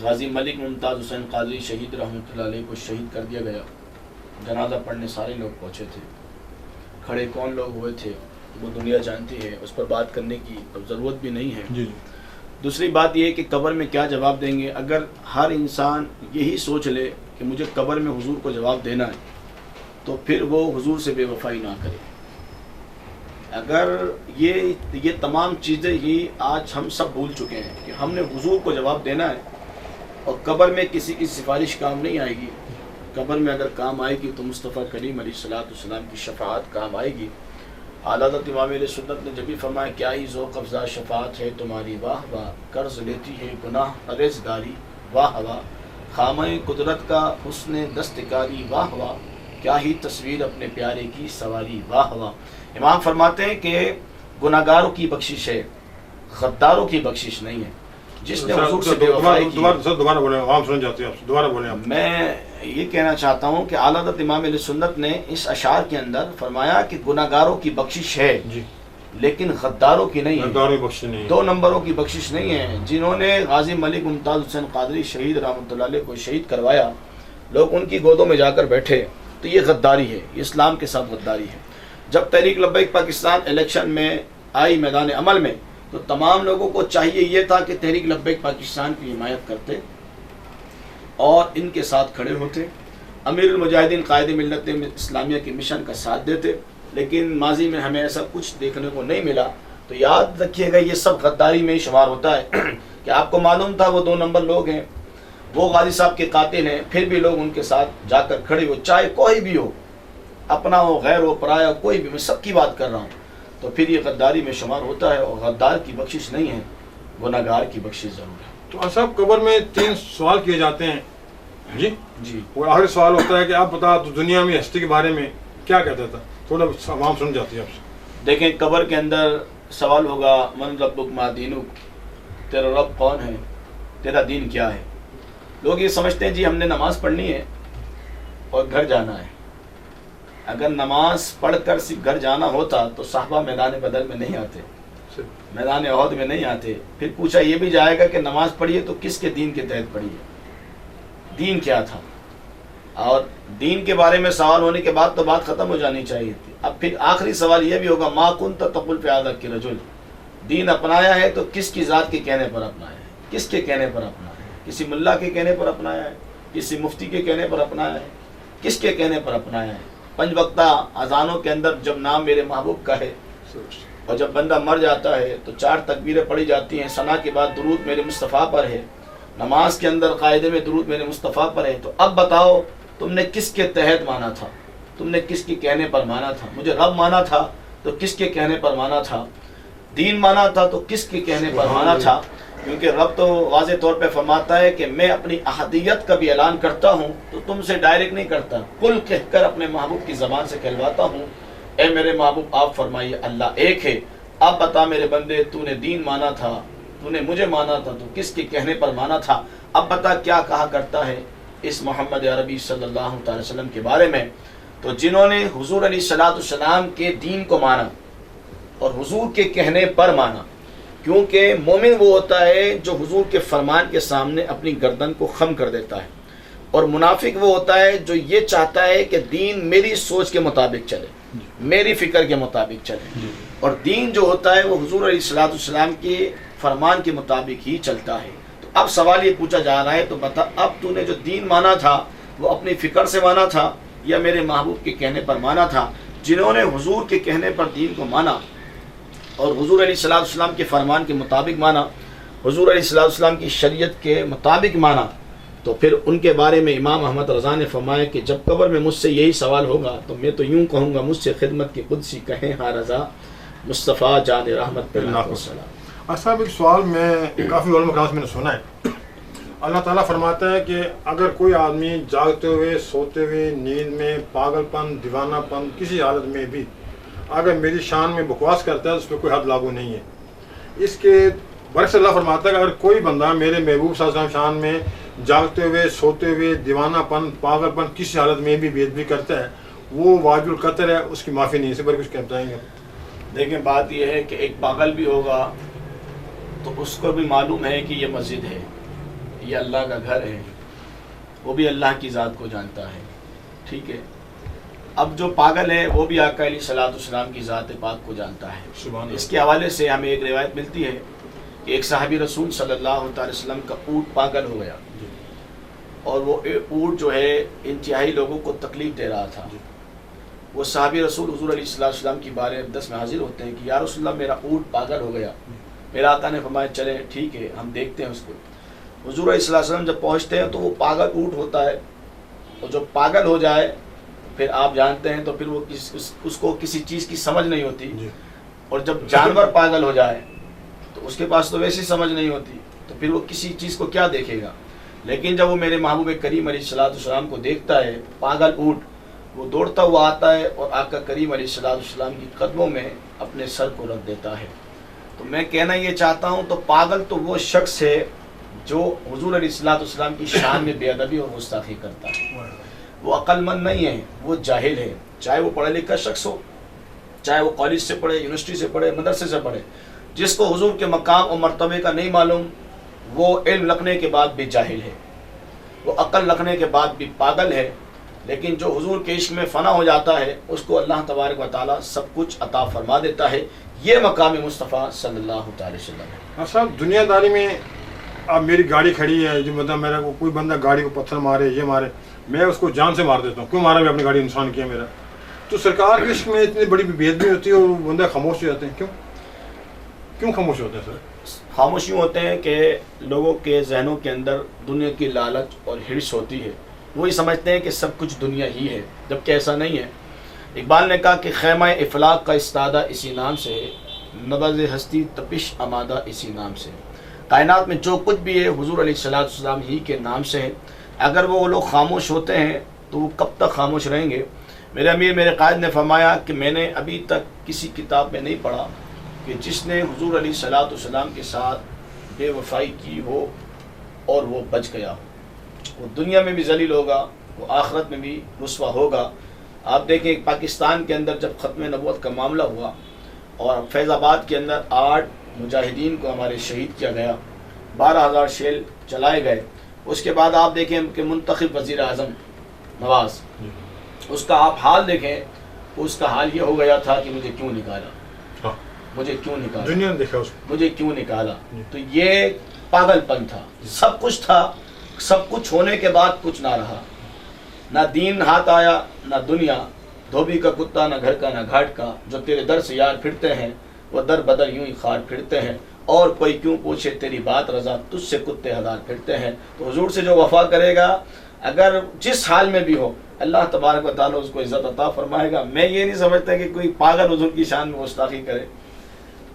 غازی ملک ممتاز حسین قادری شہید رحمۃ اللہ علیہ کو شہید کر دیا گیا، جنازہ پڑھنے سارے لوگ پہنچے تھے، کھڑے کون لوگ ہوئے تھے وہ دنیا جانتی ہے، اس پر بات کرنے کی ضرورت بھی نہیں ہے. جی. دوسری بات یہ ہے کہ قبر میں کیا جواب دیں گے. اگر ہر انسان یہی سوچ لے کہ مجھے قبر میں حضور کو جواب دینا ہے تو پھر وہ حضور سے بے وفائی نہ کرے. اگر یہ تمام چیزیں ہی آج ہم سب بھول چکے ہیں کہ ہم نے حضور کو جواب دینا ہے، اور قبر میں کسی کی سفارش کام نہیں آئے گی. قبر میں اگر کام آئے گی تو مصطفیٰ کریم علیہ الصلوۃ والسلام کی شفاعت کام آئے گی. اعلیٰ حضرت امام اہل سنت نے جب بھی فرمایا کیا ہی ذوق افزا شفاعت ہے تمہاری، واہ واہ قرض لیتی ہے گناہ ارزگاری، واہ واہ خامہ قدرت کا حسن دستکاری، واہ واہ کیا ہی تصویر اپنے پیارے کی سواری، واہ واہ. امام فرماتے ہیں کہ گناہگاروں کی بخشش ہے، غداروں کی بخشش نہیں ہے. جس نے حضور سے بے وفائی کی، دوبارہ بولیں، عوام سن جاتے ہیں، دوبارہ بولیں آپ. میں یہ کہنا چاہتا ہوں کہ اعلیٰ حضرت امام اہل سنت نے اس اشعار کے اندر فرمایا کہ گناہگاروں کی بخشش ہے جی، لیکن غداروں کی نہیں ہے، غداروں کی بخشش نہیں ہے، 2 نمبروں کی بخشش نہیں ہے. جنہوں نے غازی ملک ممتاز حسین قادری شہید رحمۃ اللہ علیہ کو شہید کروایا، لوگ ان کی گودوں میں جا کر بیٹھے، تو یہ غداری ہے، یہ اسلام کے ساتھ غداری ہے. جب تحریک لبیک پاکستان الیکشن میں آئی میدان عمل میں تو تمام لوگوں کو چاہیے یہ تھا کہ تحریک لبیک پاکستان کی حمایت کرتے اور ان کے ساتھ کھڑے ہوتے، امیر المجاہدین قائد ملت اسلامیہ کے مشن کا ساتھ دیتے. لیکن ماضی میں ہمیں ایسا کچھ دیکھنے کو نہیں ملا. تو یاد رکھیے گا یہ سب غداری میں ہی شمار ہوتا ہے کہ آپ کو معلوم تھا وہ 2 نمبر لوگ ہیں، وہ غازی صاحب کے قاتل ہیں، پھر بھی لوگ ان کے ساتھ جا کر کھڑے ہو، چاہے کوئی بھی ہو، اپنا ہو غیر ہو پرایا ہو، کوئی بھی، میں سب کی بات کر رہا ہوں. تو پھر یہ غداری میں شمار ہوتا ہے، اور غدار کی بخشش نہیں ہے، گناہگار کی بخشش ضرور ہے. تو صاحب قبر میں 3 سوال کیے جاتے ہیں جی جی. اور آخری سوال ہوتا ہے کہ آپ بتا تو دنیا میں ہستی کے بارے میں کیا کہتا تھا، تھوڑا عوام سن جاتی ہے آپ سے. دیکھیں قبر کے اندر سوال ہوگا من ربک ما دینک، تیرا رب کون ہے، تیرا دین کیا ہے. لوگ یہ سمجھتے ہیں جی ہم نے نماز پڑھنی ہے اور گھر جانا ہے. اگر نماز پڑھ کر صرف گھر جانا ہوتا تو صحابہ میدان بدر میں نہیں آتے، میدان احد میں نہیں آتے۔ پھر پوچھا یہ بھی جائے گا کہ نماز پڑھیے تو کس کے دین کے تحت پڑھیے، دین کیا تھا؟ اور دین کے بارے میں سوال ہونے کے بعد تو بات ختم ہو جانی چاہیے تھی۔ اب پھر آخری سوال یہ بھی ہوگا ما کنت تقول فی ھذا الرجل، دین اپنایا ہے تو کس کی ذات کے کہنے پر اپنایا ہے، کس کے کہنے پر اپنایا ہے؟ کسی ملا کے کہنے پر اپنایا ہے، کسی مفتی کے کہنے پر اپنایا ہے، کس کے کہنے پر اپنایا ہے؟ 5 وقتہ اذانوں کے اندر جب نام میرے محبوب کا ہے اور جب بندہ مر جاتا ہے تو 4 تکبیریں پڑھی جاتی ہیں، ثنا کے بعد درود میرے مصطفیٰ پر ہے، نماز کے اندر قاعدے میں درود میرے مصطفیٰ پر ہے۔ تو اب بتاؤ تم نے کس کے تحت مانا تھا، تم نے کس کے کہنے پر مانا تھا؟ مجھے رب مانا تھا تو کس کے کہنے پر مانا تھا؟ دین مانا تھا تو کس کے کہنے پر مانا تھا؟ کیونکہ رب تو واضح طور پہ فرماتا ہے کہ میں اپنی احدیت کا بھی اعلان کرتا ہوں تو تم سے ڈائریکٹ نہیں کرتا، کل کہہ کر اپنے محبوب کی زبان سے کہلواتا ہوں، اے میرے محبوب آپ فرمائیے اللہ ایک ہے، اب بتا میرے بندے تو نے دین مانا تھا، تو نے مجھے مانا تھا تو کس کے کہنے پر مانا تھا؟ اب بتا کیا کہا کرتا ہے اس محمد عربی صلی اللہ تعالی وسلم کے بارے میں؟ تو جنہوں نے حضور علیہ الصلوۃ والسلام کے دین کو مانا اور حضور کے کہنے پر مانا، کیونکہ مومن وہ ہوتا ہے جو حضور کے فرمان کے سامنے اپنی گردن کو خم کر دیتا ہے، اور منافق وہ ہوتا ہے جو یہ چاہتا ہے کہ دین میری سوچ کے مطابق چلے، میری فکر کے مطابق چلے، اور دین جو ہوتا ہے وہ حضور علیہ الصلوۃ والسلام کے فرمان کے مطابق ہی چلتا ہے۔ تو اب سوال یہ پوچھا جا رہا ہے تو بتا اب تو نے جو دین مانا تھا وہ اپنی فکر سے مانا تھا یا میرے محبوب کے کہنے پر مانا تھا؟ جنہوں نے حضور کے کہنے پر دین کو مانا اور حضور علیہ الصلوۃ والسلام کے فرمان کے مطابق مانا، حضور علیہ الصلوۃ والسلام کی شریعت کے مطابق مانا، تو پھر ان کے بارے میں امام احمد رضا نے فرمایا کہ جب قبر میں مجھ سے یہی سوال ہوگا تو میں تو یوں کہوں گا مجھ سے خدمت کی قدسی کہیں ہاں رضا مصطفیٰ جان رحمت پر السلام۔ صاحب ایک سوال میں کافی علماء کرام سے میں نے سنا ہے، اللہ تعالیٰ فرماتا ہے کہ اگر کوئی آدمی جاگتے ہوئے، سوتے ہوئے، نیند میں، پاگل پن، دیوانہ پن، کسی حالت میں بھی اگر میری شان میں بکواس کرتا ہے تو اس پہ کوئی حد لاگو نہیں ہے۔ اس کے برعکس اللہ فرماتا ہے کہ اگر کوئی بندہ میرے محبوب صلی اللہ علیہ وسلم شان میں جاگتے ہوئے، سوتے ہوئے، دیوانہ پن، پاگل پن، کسی حالت میں بھی بے ادبی کرتا ہے، وہ واجب القتل ہے، اس کی معافی نہیں ہے۔ اس پر کچھ کہنا چاہیں گے؟ دیکھیں بات یہ ہے کہ ایک پاگل بھی ہوگا تو اس کو بھی معلوم ہے کہ یہ مسجد ہے، یہ اللہ کا گھر ہے، وہ بھی اللہ کی ذات کو جانتا ہے، ٹھیک ہے۔ اب جو پاگل ہے وہ بھی آقا علیہ الصلوۃ والسلام کی ذات پاک کو جانتا ہے۔ اس کے حوالے سے ہمیں ایک روایت ملتی ہے کہ ایک صحابی رسول صلی اللہ تعالی وسلم کا اونٹ پاگل ہو گیا، اور وہ اونٹ جو ہے انتہائی لوگوں کو تکلیف دے رہا تھا۔ وہ صحابی رسول حضور علیہ الصلوۃ والسلام کی بارے اقدس میں حاضر ہوتے ہیں کہ یا رسول اللہ میرا اونٹ پاگل ہو گیا۔ میرا آقا نے فرمایا چلے ٹھیک ہے ہم دیکھتے ہیں اس کو۔ حضور علیہ الصلوۃ والسلام جب پہنچتے ہیں تو وہ پاگل اونٹ ہوتا ہے، اور جب پاگل ہو جائے پھر آپ جانتے ہیں تو پھر وہ اس کو کسی چیز کی سمجھ نہیں ہوتی، اور جب جانور پاگل ہو جائے تو اس کے پاس تو ویسی سمجھ نہیں ہوتی، تو پھر وہ کسی چیز کو کیا دیکھے گا۔ لیکن جب وہ میرے محبوب کریم علیہ الصلوۃ والسلام کو دیکھتا ہے پاگل اونٹ، وہ دوڑتا ہوا آتا ہے اور آقا کریم علیہ الصلوۃ والسلام کی قدموں میں اپنے سر کو رکھ دیتا ہے۔ تو میں کہنا یہ چاہتا ہوں تو پاگل تو وہ شخص ہے جو حضور علیہ الصلوۃ والسلام کی شان میں بے ادبی اور گستاخی کرتا ہے، وہ عقل مند نہیں ہے، وہ جاہل ہے، چاہے وہ پڑھا لکھا شخص ہو، چاہے وہ کالج سے پڑھے، یونیورسٹی سے پڑھے، مدرسے سے پڑھے، جس کو حضور کے مقام اور مرتبے کا نہیں معلوم وہ علم رکھنے کے بعد بھی جاہل ہے، وہ عقل رکھنے کے بعد بھی پاگل ہے۔ لیکن جو حضور کے عشق میں فنا ہو جاتا ہے اس کو اللہ تبارک و تعالیٰ سب کچھ عطا فرما دیتا ہے۔ یہ مقام مصطفیٰ صلی اللہ تعالی وسلم ہے۔ ہاں صاحب، دنیا داری میں اب میری گاڑی کھڑی ہے، جو مطلب میرا کوئی بندہ گاڑی کو پتھر مارے، یہ مارے، میں اس کو جان سے مار دیتا ہوں، کیوں مارا؟ میں اپنی گاڑی انسان کیا میرا، تو سرکار کے عشق میں اتنی بڑی بے ادبی ہوتی ہے اور وہ بندہ خاموش ہو جاتے ہیں، کیوں خاموش ہوتے ہیں سر؟ خاموش یوں ہوتے ہیں کہ لوگوں کے ذہنوں کے اندر دنیا کی لالچ اور ہرس ہوتی ہے، وہی سمجھتے ہیں کہ سب کچھ دنیا ہی ہے، جبکہ ایسا نہیں ہے۔ اقبال نے کہا کہ خیمہ افلاق کا استادہ اسی نام سے، نبض ہستی تپش آمادہ اسی نام سے۔ کائنات میں جو کچھ بھی ہے حضور علیہ الصلوۃ والسلام ہی کے نام سے ہے۔ اگر وہ لوگ خاموش ہوتے ہیں تو وہ کب تک خاموش رہیں گے؟ میرے امیر میرے قائد نے فرمایا کہ میں نے ابھی تک کسی کتاب میں نہیں پڑھا کہ جس نے حضور علیہ الصلوۃ والسلام کے ساتھ بے وفائی کی ہو اور وہ بچ گیا ہو۔ وہ دنیا میں بھی ذلیل ہوگا، وہ آخرت میں بھی رسوا ہوگا۔ آپ دیکھیں پاکستان کے اندر جب ختم نبوت کا معاملہ ہوا اور فیض آباد کے اندر 8 مجاہدین کو ہمارے شہید کیا گیا، 12,000 شیل چلائے گئے، اس کے بعد آپ دیکھیں کہ منتخب وزیر اعظم نواز، اس کا آپ حال دیکھیں، اس کا حال یہ ہو گیا تھا کہ مجھے کیوں نکالا، مجھے کیوں نکالا، دنیا نے دیکھا اس کو، مجھے کیوں نکالا. تو یہ پاگل پن تھا. سب کچھ تھا، سب کچھ ہونے کے بعد کچھ نہ رہا، نہ دین ہاتھ آیا نہ دنیا. دھوبی کا کتا نہ گھر کا نہ گھاٹ کا، جو تیرے در سے یار پھرتے ہیں وہ در بدر یوں ہی خار پھرتے ہیں. اور کوئی کیوں پوچھے تیری بات رضا، تجھ سے کتے ہزار پھرتے ہیں. تو حضور سے جو وفا کرے گا، اگر جس حال میں بھی ہو، اللہ تبارک و تعالیٰ اس کو عزت عطا فرمائے گا. میں یہ نہیں سمجھتا کہ کوئی پاگل حضور کی شان میں گستاخی کرے.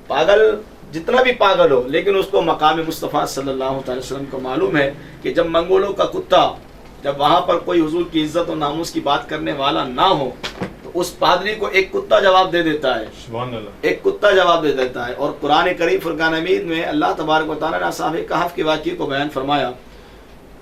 پاگل جتنا بھی پاگل ہو، لیکن اس کو مقام مصطفیٰ صلی اللہ علیہ وسلم کو معلوم ہے کہ جب منگولوں کا کتا، جب وہاں پر کوئی حضور کی عزت و ناموس کی بات کرنے والا نہ ہو، تو اس پادری کو ایک کتا جواب دے دیتا ہے. سبحان اللہ. ایک کتا جواب دے دیتا ہے. اور قرآن کریم فرقان حمید میں اللہ تبارک و تعالیٰ نے اصحاب کہف کے واقعے کو بیان فرمایا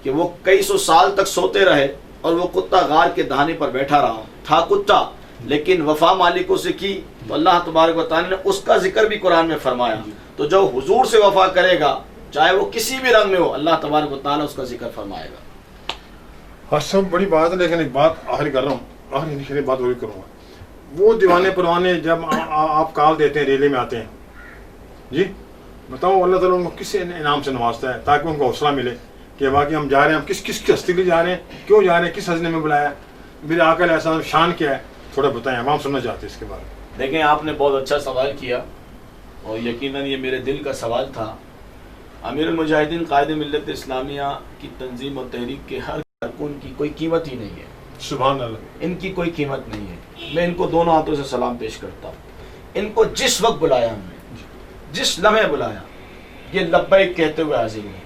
کہ وہ کئی سو سال تک سوتے رہے اور وہ کتا غار کے دہانے پر بیٹھا رہا. تھا کتا لیکن وفا مالکوں سے کی، تو اللہ تبارک و تعالیٰ نے اس کا ذکر بھی قرآن میں فرمایا. تو جو حضور سے وفا کرے گا، چاہے وہ کسی بھی رنگ میں ہو، اللہ تبارک و تعالیٰ اس کا ذکر فرمائے گا. ہاں سب بڑی بات ہے، لیکن ایک بات آخری کر رہا ہوں، آخری بات وہی کروں گا. وہ دیوانے پروانے جب آپ کال دیتے ہیں، ریلے میں آتے ہیں، جی بتاؤ اللہ تعالیٰ ان کو کس انعام سے نوازتا ہے تاکہ ان کو حوصلہ ملے کہ واقعی ہم جا رہے ہیں، ہم کس کی ہستی کے لیے جا رہے ہیں، کیوں جا رہے ہیں، کس حضرت میں بلایا، میرے آقا علیہ السلام شان کیا ہے، تھوڑا بتائیں، عوام سننا چاہتے ہیں اس کے بارے میں. دیکھیں، آپ نے بہت اچھا سوال کیا اور یقیناً یہ میرے دل کا سوال تھا. امیر المجاہدین قائد ملت اسلامیہ کی تنظیم و تحریک کے ہر کارکن کی کوئی قیمت ہی نہیں ہے. سبحان اللہ. ان کی کوئی قیمت نہیں ہے. میں ان کو دونوں ہاتھوں سے سلام پیش کرتا ہوں. ان کو جس وقت بلایا ہم نے، جس لمحے بلایا، یہ لبیک کہتے ہوئے حاضر ہوئے،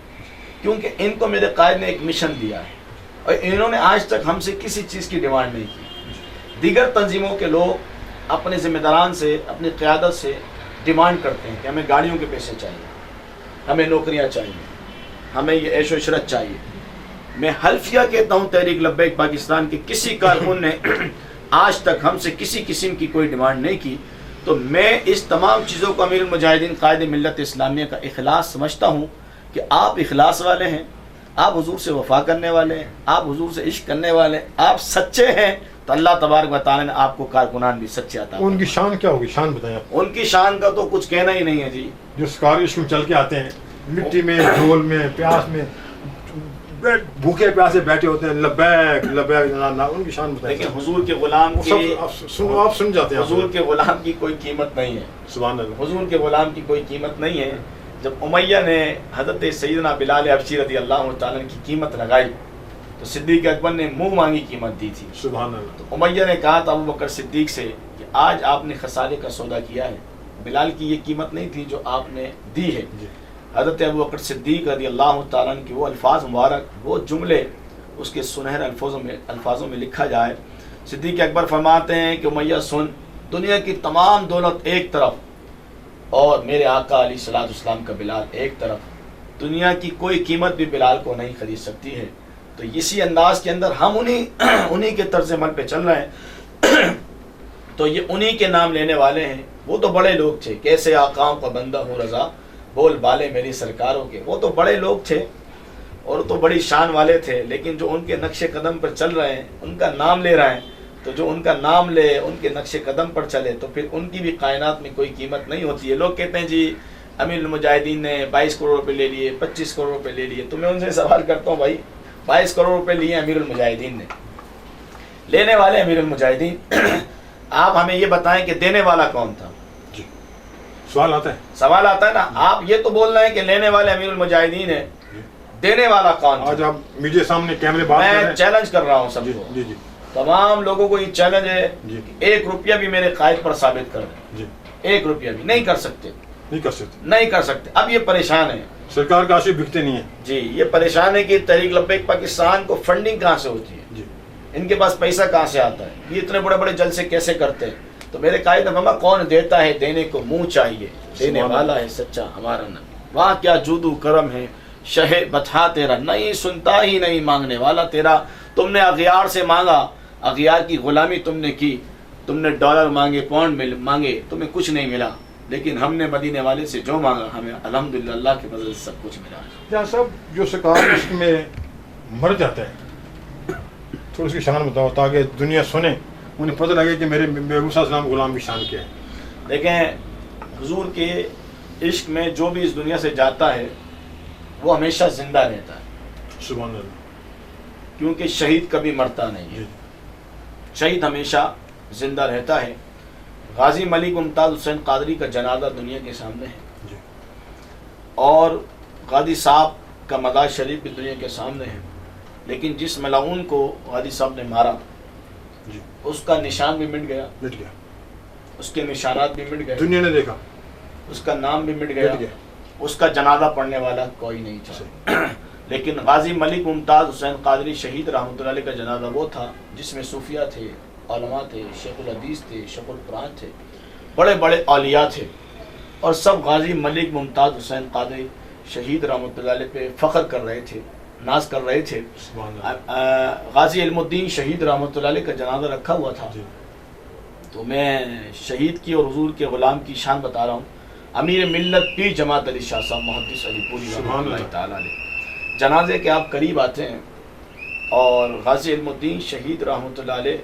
کیونکہ ان کو میرے قائد نے ایک مشن دیا ہے اور انہوں نے آج تک ہم سے کسی چیز کی ڈیمانڈ نہیں کی. دیگر تنظیموں کے لوگ اپنے ذمہ داران سے، اپنی قیادت سے ڈیمانڈ کرتے ہیں کہ ہمیں گاڑیوں کے پیسے چاہیے، ہمیں نوکریاں چاہیے، ہمیں یہ عیش و عشرت چاہیے. میں حلفیہ کہتا ہوں تحریک لبیک پاکستان کے کسی کارکن نے آج تک ہم سے کسی قسم کی کوئی ڈیمانڈ نہیں کی. تو میں اس تمام چیزوں کو امیر المجاہدین قائد ملت اسلامیہ کا اخلاص سمجھتا ہوں کہ آپ اخلاص والے ہیں، آپ حضور سے وفا کرنے والے ہیں، آپ حضور سے عشق کرنے والے ہیں، آپ سچے ہیں، تو اللہ تبارک و تعالیٰ نے آپ کو کارکنان بھی سچے عطا فرمائے. ان کی شان کیا ہوگی، شان بتائیں آپ. ان کی شان کا تو کچھ کہنا ہی نہیں ہے جی. جو سکارش میں چل کے آتے ہیں، مٹی میں، ڈھول میں، پیاس میں، بھوکے پیاسے بیٹھے ہوتے ہیں، لبیک لبیک، ان کی شان بتائیں. لیکن حضور کے غلام کی، آپ سن جاتے ہیں. حضور کے غلام کی کوئی قیمت نہیں ہے. سبحان اللہ. حضور کے غلام کی کوئی قیمت نہیں ہے. جب امیہ نے حضرت سیدنا بلال حبشی رضی اللہ تعالیٰ کی قیمت لگائی تو صدیق اکبر نے منہ مانگی قیمت دی تھی. سبحان اللہ. تو امیہ نے کہا تھا ابو بکر صدیق سے کہ آج آپ نے خسارے کا سودا کیا ہے. بلال کی یہ قیمت نہیں تھی جو آپ نے دی ہے. حضرت ابو بکر صدیق رضی اللہ تعالیٰ کی وہ الفاظ مبارک، وہ جملے اس کے سنہرے الفاظوں میں لکھا جائے. صدیق اکبر فرماتے ہیں کہ امیہ سن، دنیا کی تمام دولت ایک طرف اور میرے آقا علیہ الصلوۃ والسلام کا بلال ایک طرف، دنیا کی کوئی قیمت بھی بلال کو نہیں خرید سکتی ہے. تو اسی انداز کے اندر ہم انہی کے طرز عمل پہ چل رہے ہیں. تو یہ انہی کے نام لینے والے ہیں. وہ تو بڑے لوگ تھے، کیسے آقاؤں کا بندہ ہوں رضا، بول بالے میری سرکاروں کے. وہ تو بڑے لوگ تھے اور تو بڑی شان والے تھے، لیکن جو ان کے نقش قدم پر چل رہے ہیں، ان کا نام لے رہے ہیں، تو جو ان کا نام لے، ان کے نقش قدم پر چلے، تو پھر ان کی بھی کائنات میں کوئی قیمت نہیں ہوتی ہے. لوگ کہتے ہیں جی امیر المجاہدین نے 22 کروڑ روپے لے لیے، 25 کروڑ روپے لے لیے. تو میں ان سے سوال کرتا ہوں، بھائی 22 کروڑ روپے لیے امیر المجاہدین نے، لینے والے امیر المجاہدین، آپ ہمیں یہ بتائیں کہ دینے والا کون تھا؟ جی سوال آتا ہے، سوال آتا ہے نا. آپ یہ تو بول رہے ہیں کہ لینے والے امیر المجاہدین ہیں، دینے والا کون تھا؟ آج آپ میڈیا سامنے کیمرے بات کر رہے ہیں. میں چیلنج کر رہا ہوں سب کو، جی جی تمام لوگوں کو یہ چیلنج ہے جی. کہ 1 روپیہ بھی میرے قائد پر ثابت کر دیں. جی 1 روپیہ بھی نہیں کر سکتے، نہیں کر سکتے، نہیں کر سکتے. اب یہ پریشان ہے سرکار کا آشی بکتے نہیں ہیں. جی، یہ پریشان ہے کہ تحریک لبیک پاکستان کو فنڈنگ کہاں سے ہوتی ہے، جی ان کے پاس پیسہ کہاں سے آتا ہے، یہ اتنے بڑے بڑے جلسے کیسے کرتے ہیں. تو میرے قائد نے فرمایا کون دیتا ہے دینے کو منہ چاہیے، دینے والا ہے سچا ہمارا نبی. واہ کیا جودو کرم ہے شہ بتھا تیرا، نہیں سنتا ہی نہیں مانگنے والا تیرا. تم نے اغیار سے مانگا اغیار کی غلامی تم نے کی، تم نے ڈالر مانگے، پاؤنڈ مانگے، تمہیں کچھ نہیں ملا، لیکن ہم نے مدینے والے سے جو مانگا ہمیں الحمدللہ اللہ کے فضل سے سب کچھ ملا۔ جہاں صاحب جو سرکار عشق میں مر جاتا ہے تھوڑی اس کی شان بتاؤ تاکہ دنیا سنے، انہیں پتہ لگے کہ میرے محبوب صلی اللہ علیہ وسلم غلام کی شان کیا ہے۔ دیکھیں حضور کے عشق میں جو بھی اس دنیا سے جاتا ہے وہ ہمیشہ زندہ رہتا ہے، سبحان اللہ۔ کیونکہ شہید کبھی مرتا نہیں ہے، شہید ہمیشہ زندہ رہتا ہے۔ غازی ملک ممتاز حسین قادری کا جنازہ دنیا کے سامنے ہے، اور غازی صاحب کا مزار شریف بھی دنیا کے سامنے ہے، لیکن جس ملعون کو غازی صاحب نے مارا اس کا نشان بھی مٹ گیا، اس کے نشانات بھی مٹ گئے، دنیا نے دیکھا، اس کا نام بھی مٹ گیا، اس کا جنازہ پڑھنے والا کوئی نہیں تھا۔ لیکن غازی ملک ممتاز حسین قادری شہید رحمۃ اللہ علیہ کا جنازہ وہ تھا جس میں صوفیہ تھے، علماء تھے، شیخ الحدیث تھے، شیخ القرآن تھے، بڑے بڑے اولیاء تھے، اور سب غازی ملک ممتاز حسین قادری شہید رحمۃ اللہ علیہ پہ فخر کر رہے تھے، ناز کر رہے تھے۔ غازی علم الدین شہید رحمۃ اللہ علیہ کا جنازہ رکھا ہوا تھا، تو میں شہید کی اور حضور کے غلام کی شان بتا رہا ہوں۔ امیر ملت پیر جماعت علی شاہ صاحب محدث علی پوری رحمۃ اللہ تعالیٰ علیہ جنازے کے آپ قریب آتے ہیں، اور غازی علم الدین شہید رحمۃ اللہ علیہ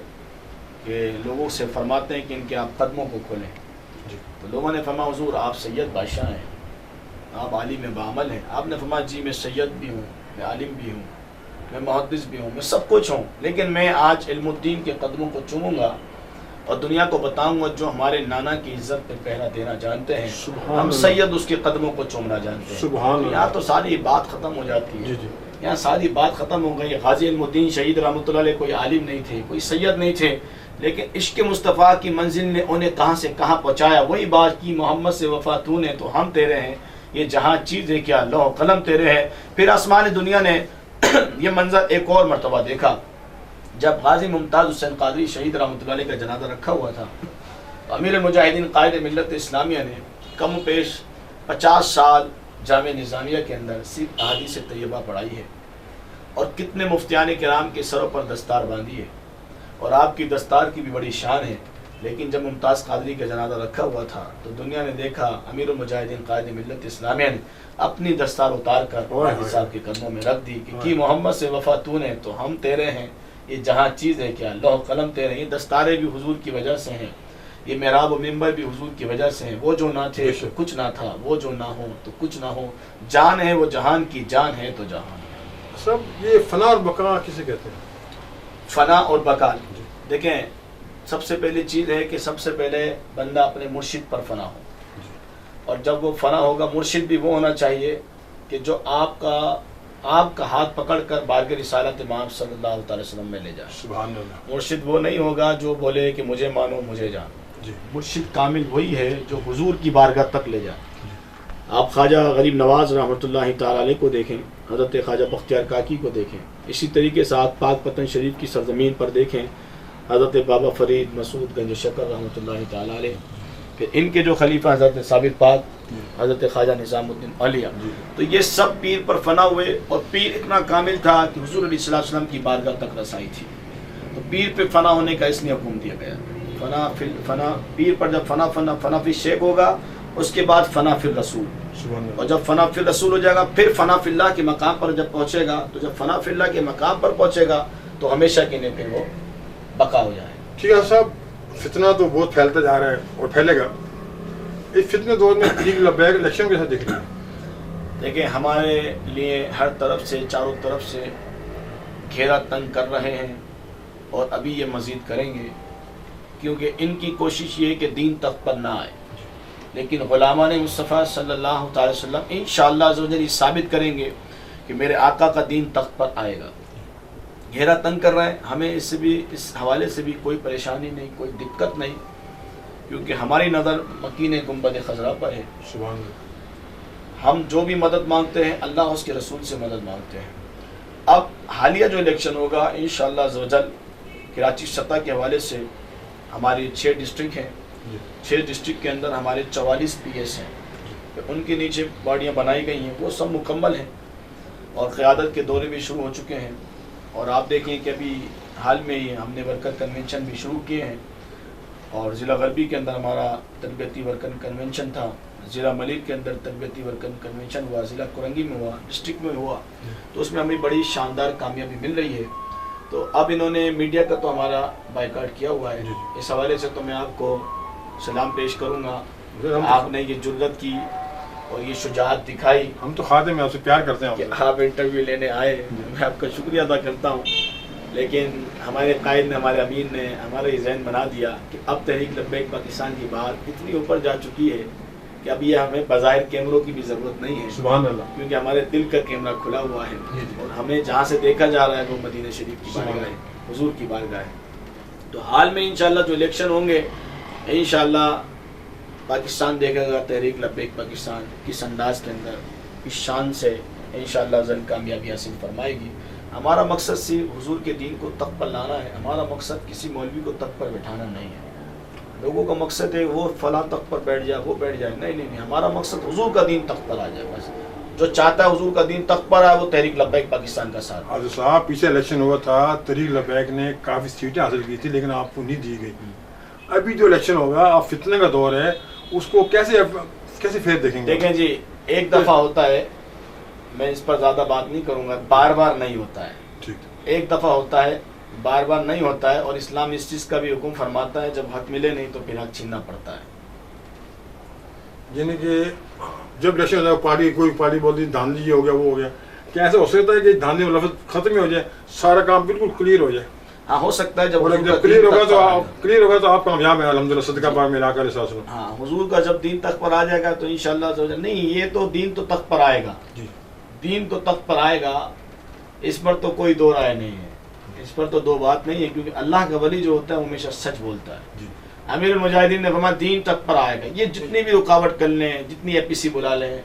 کے لوگوں سے فرماتے ہیں کہ ان کے آپ قدموں کو کھولیں، تو لوگوں نے فرمایا حضور آپ سید بادشاہ ہیں، آپ عالم بعمل ہیں۔ آپ نے فرمایا جی میں سید بھی ہوں، میں عالم بھی ہوں، میں محدث بھی ہوں، میں سب کچھ ہوں، لیکن میں آج علم الدین کے قدموں کو چوموں گا اور دنیا کو بتاؤں گا جو ہمارے نانا کی عزت پہ پہرا دینا جانتے ہیں، ہم سید اس کے قدموں کو چومنا جانتے ہیں۔ سبحان اللہ۔ یہاں تو ساری بات ختم ہو جاتی ہے، یہاں ساری بات ختم ہو گئی۔ غازی علم الدین شہید رحمۃ اللہ علیہ کوئی عالم نہیں تھے، کوئی سید نہیں تھے، لیکن عشق مصطفیٰ کی منزل نے انہیں کہاں سے کہاں پہنچایا۔ وہی بات کی محمد سے وفا تو نے تو ہم تیرے ہیں، یہ جہاں چیز ہے کیا لوح قلم تیرے ہے۔ پھر آسمان دنیا نے یہ منظر ایک اور مرتبہ دیکھا جب غازی ممتاز حسین قادری شہید رحمۃ اللہ علیہ کا جنازہ رکھا ہوا تھا، تو امیر المجاہدین قائد ملت اسلامیہ نے کم و بیش 50 سال جامع نظامیہ کے اندر صرف احادیث طیبہ پڑھائی ہے، اور کتنے مفتیان کرام کے سروں پر دستار باندھی ہے، اور آپ کی دستار کی بھی بڑی شان ہے۔ لیکن جب ممتاز قادری کا جنازہ رکھا ہوا تھا تو دنیا نے دیکھا امیر المجاہدین قائد ملت اسلامیہ نے اپنی دستار اتار کر غازی صاحب کے قدموں میں رکھ دی کہ کی محمد سے وفا تو نے تو ہم تیرے ہیں، یہ جہاں چیز ہے کیا لوح قلم تیرے ہیں۔ یہ دستاریں بھی حضور کی وجہ سے ہیں، یہ محراب و منبر بھی حضور کی وجہ سے ہیں۔ وہ جو نہ تھے تو کچھ نہ تھا، وہ جو نہ ہو تو کچھ نہ ہو، جان ہے وہ جہان کی، جان ہے تو جہان ہے۔ سب یہ فنا اور بقا کسے کہتے ہیں؟ فنا اور بقا، دیکھیں سب سے پہلی چیز ہے کہ سب سے پہلے بندہ اپنے مرشد پر فنا ہو، اور جب وہ فنا ہوگا مرشد بھی وہ ہونا چاہیے کہ جو آپ کا ہاتھ پکڑ کر بارگاہ رسالت امام صلی اللہ تعالی وسلم میں لے جائے۔ سبحان اللہ۔ مرشد وہ نہیں ہوگا جو بولے کہ مجھے مانو مجھے جانو، مرشد کامل وہی ہے جو حضور کی بارگاہ تک لے جائے۔ آپ خواجہ غریب نواز رحمۃ اللہ تعالی علیہ کو دیکھیں، حضرت خواجہ بختیار کاکی کو دیکھیں، اسی طریقے سے آپ پاک پتن شریف کی سرزمین پر دیکھیں حضرت بابا فرید مسعود گنج شکر رحمۃ اللہ تعالی علیہ، پھر ان کے جو خلیفہ حضرت ثابت پاک، حضرت خواجہ نظام الدین اولیاء، تو یہ سب پیر پر فنا ہوئے، اور پیر اتنا کامل تھا کہ حضور علیہ الصلوۃ والسلام کی بارگاہ تک رسائی تھی۔ تو پیر پہ فنا ہونے کا اس لیے حکم دیا گیا، فنا پیر پر جب فنا فی شیخ ہوگا، اس کے بعد فنا فی رسول، اور جب فنا فی رسول ہو جائے گا پھر فنا فی اللہ کے مقام پر جب پہنچے گا، تو جب فنا فی اللہ کے مقام پر پہنچے گا تو ہمیشہ کے لیے پھر وہ بقا ہو جائے۔ ٹھیک ہے صاحب، فتنہ تو بہت پھیلتا جا رہا ہے اور پھیلے گا۔ اس فتنے دور میں لبیک الیکشن کیسے دیکھ رہے ہیں؟ دیکھیں ہمارے لیے ہر طرف سے، چاروں طرف سے گھیرا تنگ کر رہے ہیں، اور ابھی یہ مزید کریں گے، کیونکہ ان کی کوشش یہ ہے کہ دین تخت پر نہ آئے، لیکن غلامان مصطفیٰ صلی اللہ تعالی وسلم انشاءاللہ عز و جل یہ ثابت کریں گے کہ میرے آقا کا دین تخت پر آئے گا۔ گھیرا تنگ کر رہے ہیں، ہمیں اس حوالے سے بھی کوئی پریشانی نہیں، کوئی دقت نہیں، کیونکہ ہماری نظر مکین گنبد خضرا پر ہے۔ سبحان اللہ۔ ہم جو بھی مدد مانگتے ہیں اللہ اس کے رسول سے مدد مانگتے ہیں۔ اب حالیہ جو الیکشن ہوگا انشاءاللہ عز و جل کراچی سطح کے حوالے سے ہماری 6 ڈسٹرکٹ ہیں، 6 ڈسٹرکٹ کے اندر ہمارے 44 پی ایس ہیں، ان کے نیچے باڑیاں بنائی گئی ہیں، وہ سب مکمل ہیں، اور قیادت کے دورے بھی شروع ہو چکے ہیں۔ اور آپ دیکھیں کہ ابھی حال میں ہی ہم نے ورکر کنونشن بھی شروع کیے ہیں، اور ضلع غربی کے اندر ہمارا تربیتی ورکر کنونشن تھا، ضلع ملک کے اندر تربیتی ورکر کنونشن ہوا، ضلع کرنگی میں ہوا، ڈسٹرکٹ میں ہوا، تو اس میں ہمیں بڑی شاندار کامیابی مل رہی ہے۔ تو اب انہوں نے میڈیا کا تو ہمارا بائیکاٹ کیا ہوا ہے، اس حوالے سے تو میں آپ کو سلام پیش کروں گا، آپ نے یہ جرأت کی اور یہ شجاعت دکھائی، ہم تو خادم میں آپ سے پیار کرتے ہیں کہ آپ انٹرویو لینے آئے، میں آپ کا شکریہ ادا کرتا ہوں۔ لیکن ہمارے قائد نے، ہمارے امیر نے ہمارا یہ ذہن بنا دیا کہ اب تحریک لبیک پاکستان کی بات اتنی اوپر جا چکی ہے کہ اب یہ ہمیں بظاہر کیمروں کی بھی ضرورت نہیں ہے، سبحان اللہ، کیونکہ ہمارے دل کا کیمرہ کھلا ہوا ہے اور ہمیں جہاں سے دیکھا جا رہا ہے وہ مدینہ شریف کی بارگاہ ہے، حضور کی بارگاہ ہے۔ تو حال میں انشاءاللہ جو الیکشن ہوں گے، انشاءاللہ پاکستان دیکھے گا تحریک لبیک پاکستان کس انداز کے اندر، اس شان سے انشاءاللہ ضرور کامیابی حاصل فرمائے گی۔ ہمارا مقصد صرف حضور کے دین کو تخت پر لانا ہے، ہمارا مقصد کسی مولوی کو تخت پر بٹھانا نہیں ہے۔ لوگوں کا مقصد ہے وہ فلاں تخت پر بیٹھ جائے، وہ بیٹھ جائے، نہیں نہیں نہیں، ہمارا مقصد حضور کا دین تخت پر آ جائے۔ بس جو چاہتا ہے حضور کا دین تخت پر آئے وہ تحریک لبیک پاکستان کا ساتھ۔ حاضر صاحب، پیچھے الیکشن ہوا تھا، تحریک لبیک نے کافی سیٹیں حاصل کی تھی لیکن آپ کو نہیں دی گئی۔ ابھی جو الیکشن ہوگا، اب فتنے کا دور ہے، اس کو کیسے پھیر دیکھیں گے؟ دیکھیں جی، ایک دفعہ ہوتا ہے، میں اس پر زیادہ بات نہیں کروں گا، بار بار نہیں ہوتا ہے، ایک دفعہ ہوتا ہے، بار بار نہیں ہوتا ہے، اور اسلام اس چیز کا بھی حکم فرماتا ہے جب حق ملے نہیں تو پھر حق چھیننا پڑتا ہے۔ یعنی کہ جب الیکشن ہوتا ہے پارٹی، کوئی پارٹی بولتی دھاندلی یہ ہو گیا، وہ ہو گیا، کیا ایسا ہو سکتا ہے کہ دھاندلی لفظ ختم ہی ہو جائے، سارا کام بالکل کلیئر ہو جائے؟ ہاں ہو سکتا ہے، جب کلیئر ہوگا تو آپ کامیاب ہیں الحمدللہ، صدقہ پاک میں لا کر احساس ہو۔ ہاں، حضور کا جب دین تخت پر آ جائے گا تو انشاءاللہ نہیں، یہ تو دین تو تخت پر آئے گا، دین تو تخت پر آئے گا، اس پر تو کوئی دو رائے نہیں ہے، اس پر تو دو بات نہیں ہے، کیونکہ اللہ کا ولی جو ہوتا ہے وہ ہمیشہ سچ بولتا ہے۔ امیر المجاہدین نے فرمایا دین تخت پر آئے گا، یہ جتنی بھی رکاوٹ کر لیں، جتنی اے پی سی بلا لیں،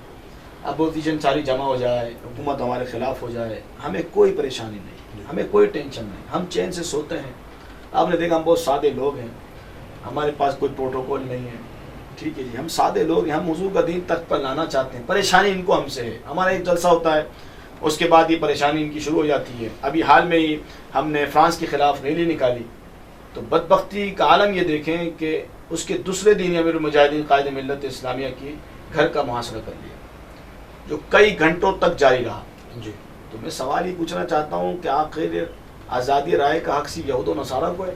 اپوزیشن ساری جمع ہو جائے، حکومت ہمارے خلاف ہو جائے، ہمیں کوئی پریشانی نہیں، ہمیں کوئی ٹینشن نہیں، ہم چین سے سوتے ہیں۔ آپ نے دیکھا ہم بہت سادے لوگ ہیں، ہمارے پاس کوئی پروٹوکول نہیں ہے، ٹھیک ہے جی، ہم سادے لوگ ہیں، ہم حضور کا دین تخت پر لانا چاہتے ہیں، پریشانی ان کو ہم سے ہے۔ ہمارا ایک جلسہ ہوتا ہے، اس کے بعد یہ پریشانی ان کی شروع ہو جاتی ہے۔ ابھی حال میں ہی ہم نے فرانس کے خلاف ریلی نکالی، تو بدبختی کا عالم یہ دیکھیں کہ اس کے دوسرے دن امیر المجاہدین قائد ملت اسلامیہ کی گھر کا محاصرہ کر لیا، جو کئی گھنٹوں تک جاری رہا۔ تو میں سوال یہ پوچھنا چاہتا ہوں کہ آخر آزادی رائے کا حق صرف یہود و نصارہ کو ہے؟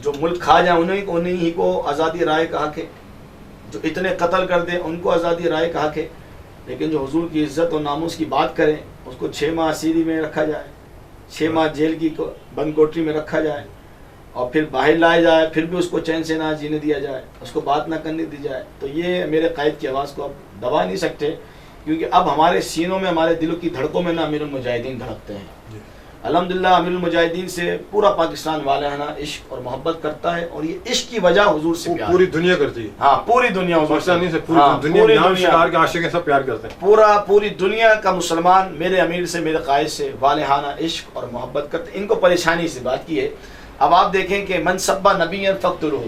جو ملک کھا جائیں انہیں ہی کو آزادی رائے کا حق ہے، جو اتنے قتل کر دیں ان کو آزادی رائے کا حق ہے، لیکن جو حضور کی عزت اور ناموس کی بات کریں اس کو 6 ماہ اسیری میں رکھا جائے، 6 ماہ جیل کی بند کوٹری میں رکھا جائے، اور پھر باہر لائے جائے، پھر بھی اس کو چین سے نہ جینے دیا جائے، اس کو بات نہ کرنے دی جائے، تو یہ میرے قائد کی آواز کو اب دبا نہیں سکتے، کیونکہ اب ہمارے سینوں میں، ہمارے دلوں کی دھڑکوں میں نہ امیر المجاہدین دھڑکتے ہیں۔ الحمدللہ امیر المجاہدین سے پورا پاکستان والہانہ عشق اور محبت کرتا ہے، اور یہ عشق کی وجہ حضور سے پیار، پوری دنیا کرتی ہے۔ ہاں پوری دنیا حضور سے، پوری دنیا کے عاشق ہیں، سب پیار کرتے ہیں، پوری دنیا کا مسلمان میرے امیر سے، میرے قائد سے والہانہ عشق اور محبت کرتے ہیں۔ ان کو پریشانی سے بات کی ہے۔ اب آپ دیکھیں کہ من سب نبیا فقتلوہ،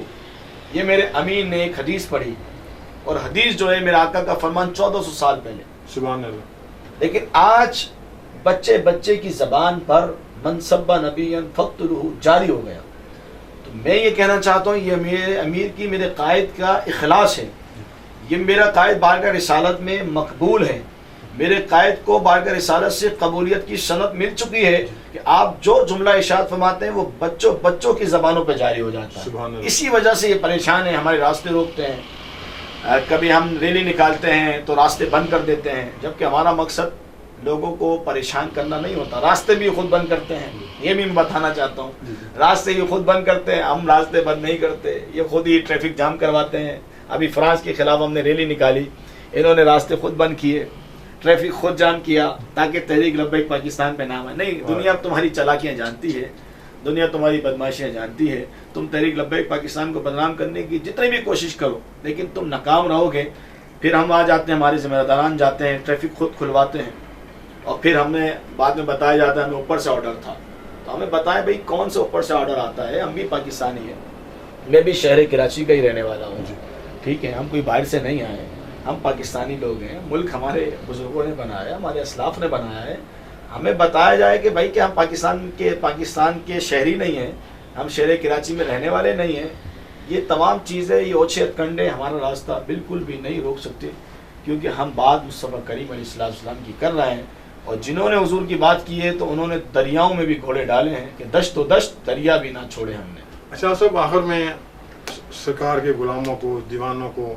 یہ میرے امیر نے ایک حدیث پڑھی، اور حدیث جو ہے میرے آقا کا فرمان 1400 سال پہلے، سبحان اللہ، لیکن آج بچے کی زبان پر من سب نبیا فقتلوہ جاری ہو گیا۔ تو میں یہ کہنا چاہتا ہوں، یہ میرے امیر کی، میرے قائد کا اخلاص ہے، یہ میرا قائد بارگاہ رسالت میں مقبول ہے، میرے قائد کو بارگاہ رسالت سے قبولیت کی سند مل چکی ہے کہ آپ جو جملہ ارشاد فرماتے ہیں وہ بچوں کی زبانوں پہ جاری ہو جاتا ہے۔ اسی وجہ سے یہ پریشان ہیں، ہمارے راستے روکتے ہیں، کبھی ہم ریلی نکالتے ہیں تو راستے بند کر دیتے ہیں، جبکہ ہمارا مقصد لوگوں کو پریشان کرنا نہیں ہوتا۔ راستے بھی خود بند کرتے ہیں، یہ بھی میں بتانا چاہتا ہوں، راستے یہ خود بند کرتے ہیں، ہم راستے بند نہیں کرتے، یہ خود ہی ٹریفک جام کرواتے ہیں۔ ابھی فرانس کے خلاف ہم نے ریلی نکالی، انہوں نے راستے خود بند کیے، ٹریفک خود جام کیا تاکہ تحریک لبیک پاکستان پہ نام ہے۔ نہیں، دنیا تمہاری چالاکیاں جانتی ہے، دنیا تمہاری بدماشیاں جانتی ہے، تم تحریک لبیک پاکستان کو بدنام کرنے کی جتنی بھی کوشش کرو لیکن تم ناکام رہو گے۔ پھر ہم آ جاتے ہیں، ہمارے ذمہ داران جاتے ہیں، ٹریفک خود کھلواتے ہیں، اور پھر ہمیں بعد میں بتایا جاتا ہے ہمیں اوپر سے آرڈر تھا، تو ہمیں بتائیں بھائی کون سے اوپر سے آرڈر آتا ہے، ہم بھی پاکستانی ہیں، میں بھی شہر کراچی کا ہی رہنے والا ہوں، ٹھیک ہے، ہم کوئی باہر سے نہیں آئے، ہم پاکستانی لوگ ہیں، ملک ہمارے بزرگوں نے بنایا ہے، ہمارے اسلاف نے بنایا ہے، ہمیں بتایا جائے کہ بھائی کہ ہم پاکستان کے شہری نہیں ہیں، ہم شہر کراچی میں رہنے والے نہیں ہیں، یہ تمام چیزیں، یہ اوچھت کنڈے ہمارا راستہ بالکل بھی نہیں روک سکتے، کیونکہ ہم بات مصطفیٰ کریم علیہ السلام کی کر رہے ہیں، اور جنہوں نے حضور کی بات کی ہے تو انہوں نے دریاؤں میں بھی گھوڑے ڈالے ہیں کہ دشت و دشت دریا بھی نہ چھوڑے ہم نے۔ اچھا صاحب، آخر میں سرکار کے غلاموں کو، دیوانوں کو،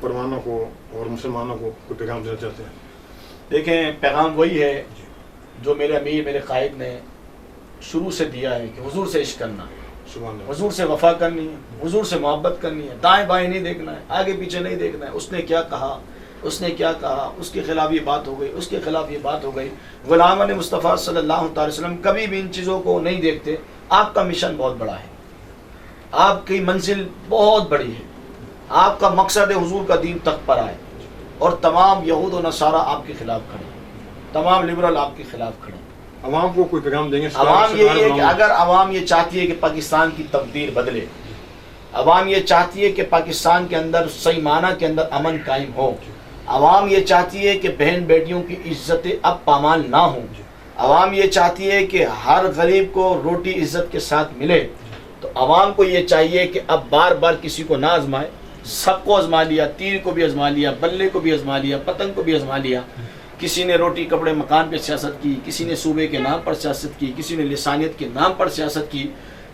پروانوں کو اور مسلمانوں کو کوئی پیغام دینا چاہتے ہیں؟ دیکھیں، پیغام وہی ہے جو میرے امیر، میرے قائد نے شروع سے دیا ہے کہ حضور سے عشق کرنا، سبحان اللہ۔ حضور سے وفا کرنی ہے، حضور سے محبت کرنی ہے، دائیں بائیں نہیں دیکھنا ہے، آگے پیچھے نہیں دیکھنا ہے، اس نے کیا کہا، اس نے کیا کہا، اس کے خلاف یہ بات ہو گئی، اس کے خلاف یہ بات ہو گئی۔ غلامان مصطفیٰ صلی اللہ تعالی وسلم کبھی بھی ان چیزوں کو نہیں دیکھتے۔ آپ کا مشن بہت بڑا ہے، آپ کی منزل بہت بڑی ہے، آپ کا مقصد ہے حضور کا دین تخت پر آئے، اور تمام یہود و نصارہ آپ کے خلاف کھڑے، تمام لبرل آپ کے خلاف کھڑے۔ عوام کو کوئی پیغام دیں گے؟ عوام یہی ہے کہ اگر عوام یہ چاہتی ہے کہ پاکستان کی تقدیر بدلے، عوام یہ چاہتی ہے کہ پاکستان کے اندر صحیح معنی کے اندر امن قائم ہو، عوام یہ چاہتی ہے کہ بہن بیٹیوں کی عزتیں اب پامال نہ ہوں، عوام یہ چاہتی ہے کہ ہر غریب کو روٹی عزت کے ساتھ ملے، تو عوام کو یہ چاہیے کہ اب بار بار کسی کو نہ آزمائے، سب کو آزما لیا، تیر کو بھی آزما لیا، بلے کو بھی آزما لیا، پتنگ کو بھی آزما لیا، کسی نے روٹی کپڑے مکان پہ سیاست کی، کسی نے صوبے کے نام پر سیاست کی، کسی نے لسانیت کے نام پر سیاست کی،